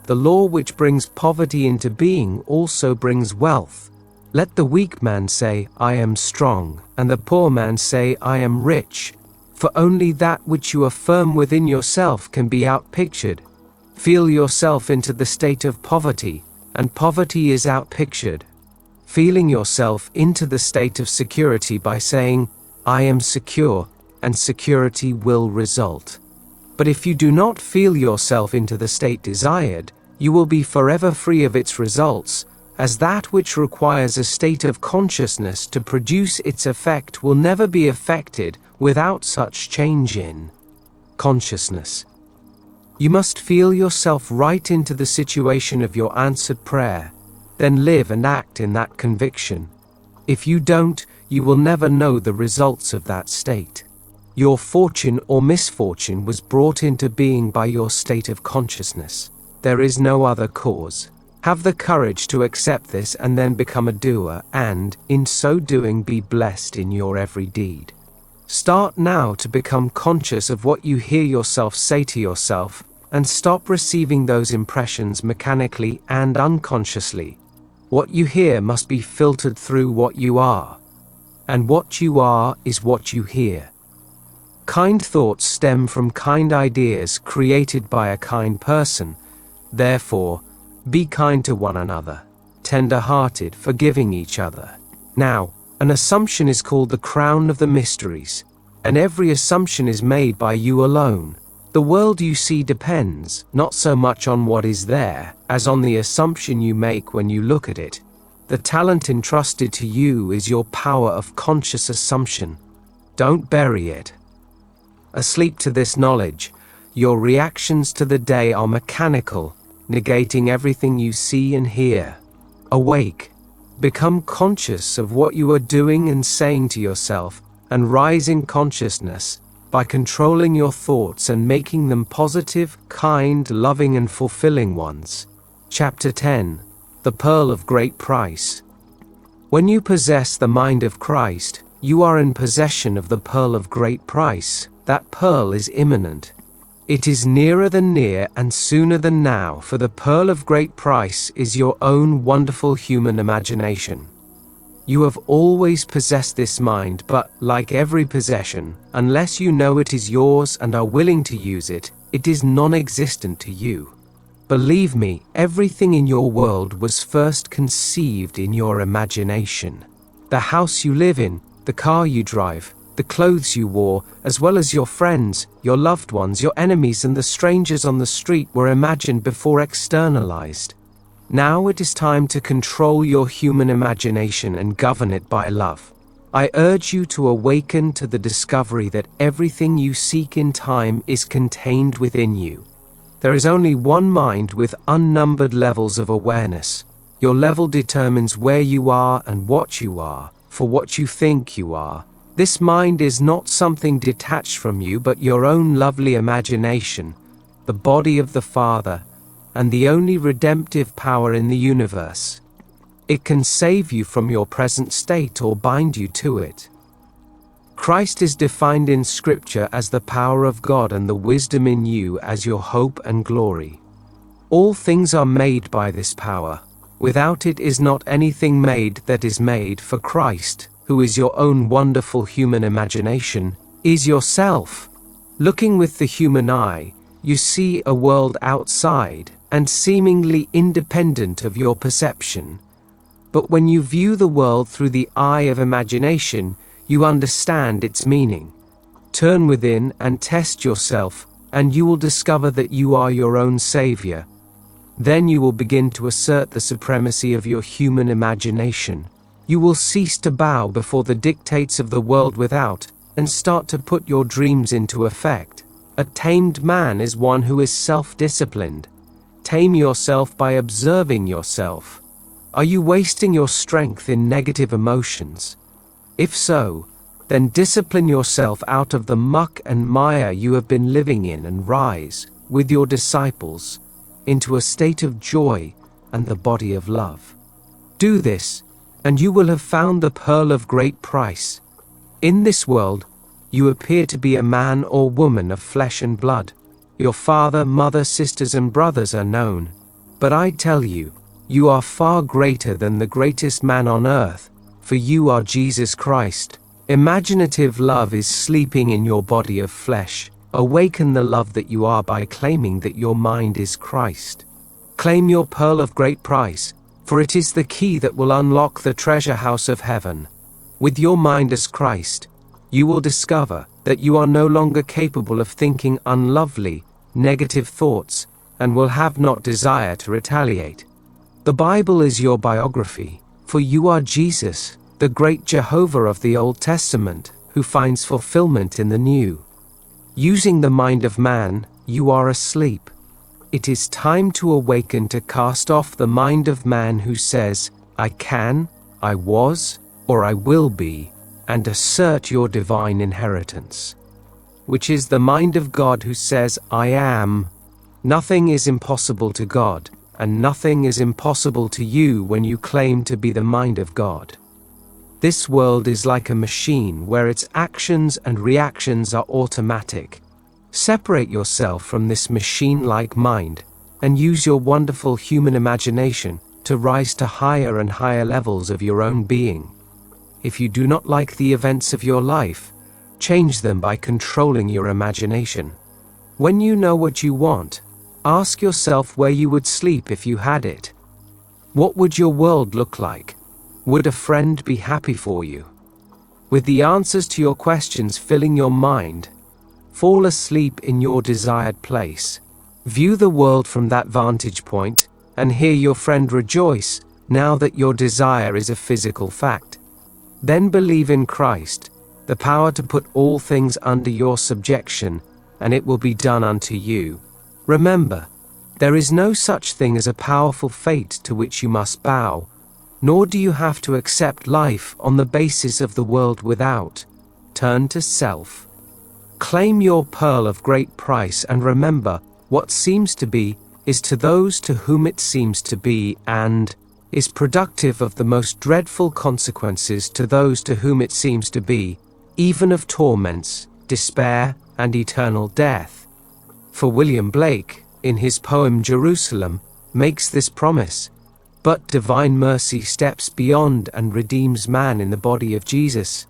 The law which brings poverty into being also brings wealth. Let the weak man say, I am strong, and the poor man say, I am rich. For only that which you affirm within yourself can be outpictured. Feel yourself into the state of poverty, and poverty is outpictured. Feeling yourself into the state of security by saying, I am secure, and security will result. But if you do not feel yourself into the state desired, you will be forever free of its results, as that which requires a state of consciousness to produce its effect will never be affected without such change in consciousness. You must feel yourself right into the situation of your answered prayer, then live and act in that conviction. If you don't, you will never know the results of that state. Your fortune or misfortune was brought into being by your state of consciousness. There is no other cause. Have the courage to accept this and then become a doer and, in so doing, be blessed in your every deed. Start now to become conscious of what you hear yourself say to yourself and stop receiving those impressions mechanically and unconsciously. What you hear must be filtered through what you are. And what you are is what you hear. Kind thoughts stem from kind ideas created by a kind person. Therefore, be kind to one another, tender-hearted, forgiving each other. Now, an assumption is called the crown of the mysteries, and every assumption is made by you alone. The world you see depends not so much on what is there, as on the assumption you make when you look at it. The talent entrusted to you is your power of conscious assumption. Don't bury it. Asleep to this knowledge, your reactions to the day are mechanical, negating everything you see and hear. Awake. Become conscious of what you are doing and saying to yourself, and rise in consciousness by controlling your thoughts and making them positive, kind, loving, and fulfilling ones. Chapter 10. The Pearl of Great Price. When you possess the mind of Christ, you are in possession of the pearl of great price. That pearl is imminent. It is nearer than near and sooner than now, for the pearl of great price is your own wonderful human imagination. You have always possessed this mind, but, like every possession, unless you know it is yours and are willing to use it, it is non-existent to you. Believe me, everything in your world was first conceived in your imagination. The house you live in, the car you drive, the clothes you wore, as well as your friends, your loved ones, your enemies, and the strangers on the street were imagined before externalized. Now it is time to control your human imagination and govern it by love. I urge you to awaken to the discovery that everything you seek in time is contained within you. There is only one mind with unnumbered levels of awareness. Your level determines where you are and what you are, for what you think you are. This mind is not something detached from you, but your own lovely imagination, the body of the Father, and the only redemptive power in the universe. It can save you from your present state or bind you to it. Christ is defined in Scripture as the power of God and the wisdom in you as your hope and glory. All things are made by this power. Without it is not anything made that is made, for Christ, who is your own wonderful human imagination, is yourself. Looking with the human eye, you see a world outside and seemingly independent of your perception. But when you view the world through the eye of imagination, you understand its meaning. Turn within and test yourself, and you will discover that you are your own savior. Then you will begin to assert the supremacy of your human imagination. You will cease to bow before the dictates of the world without, and start to put your dreams into effect. A tamed man is one who is self-disciplined. Tame yourself by observing yourself. Are you wasting your strength in negative emotions? If so, then discipline yourself out of the muck and mire you have been living in and rise, with your disciples, into a state of joy and the body of love. Do this, and you will have found the pearl of great price. In this world, you appear to be a man or woman of flesh and blood. Your father, mother, sisters, and brothers are known. But I tell you, you are far greater than the greatest man on earth, for you are Jesus Christ. Imaginative love is sleeping in your body of flesh. Awaken the love that you are by claiming that your mind is Christ. Claim your pearl of great price, for it is the key that will unlock the treasure house of heaven. With your mind as Christ, you will discover that you are no longer capable of thinking unlovely, negative thoughts, and will have not desire to retaliate. The Bible is your biography, for you are Jesus, the great Jehovah of the Old Testament, who finds fulfillment in the New. Using the mind of man, you are asleep. It is time to awaken to cast off the mind of man who says, I can, I was, or I will be, and assert your divine inheritance. Which is the mind of God who says, I am. Nothing is impossible to God, and nothing is impossible to you when you claim to be the mind of God. This world is like a machine where its actions and reactions are automatic. Separate yourself from this machine-like mind and use your wonderful human imagination to rise to higher and higher levels of your own being. If you do not like the events of your life, change them by controlling your imagination. When you know what you want, ask yourself where you would sleep if you had it. What would your world look like? Would a friend be happy for you? With the answers to your questions filling your mind, fall asleep in your desired place. View the world from that vantage point, and hear your friend rejoice now that your desire is a physical fact. Then believe in Christ, the power to put all things under your subjection, and it will be done unto you. Remember, there is no such thing as a powerful fate to which you must bow, nor do you have to accept life on the basis of the world without. Turn to self. Claim your pearl of great price, and remember, what seems to be, is to those to whom it seems to be, and is productive of the most dreadful consequences to those to whom it seems to be, even of torments, despair, and eternal death. For William Blake, in his poem Jerusalem, makes this promise. But divine mercy steps beyond and redeems man in the body of Jesus,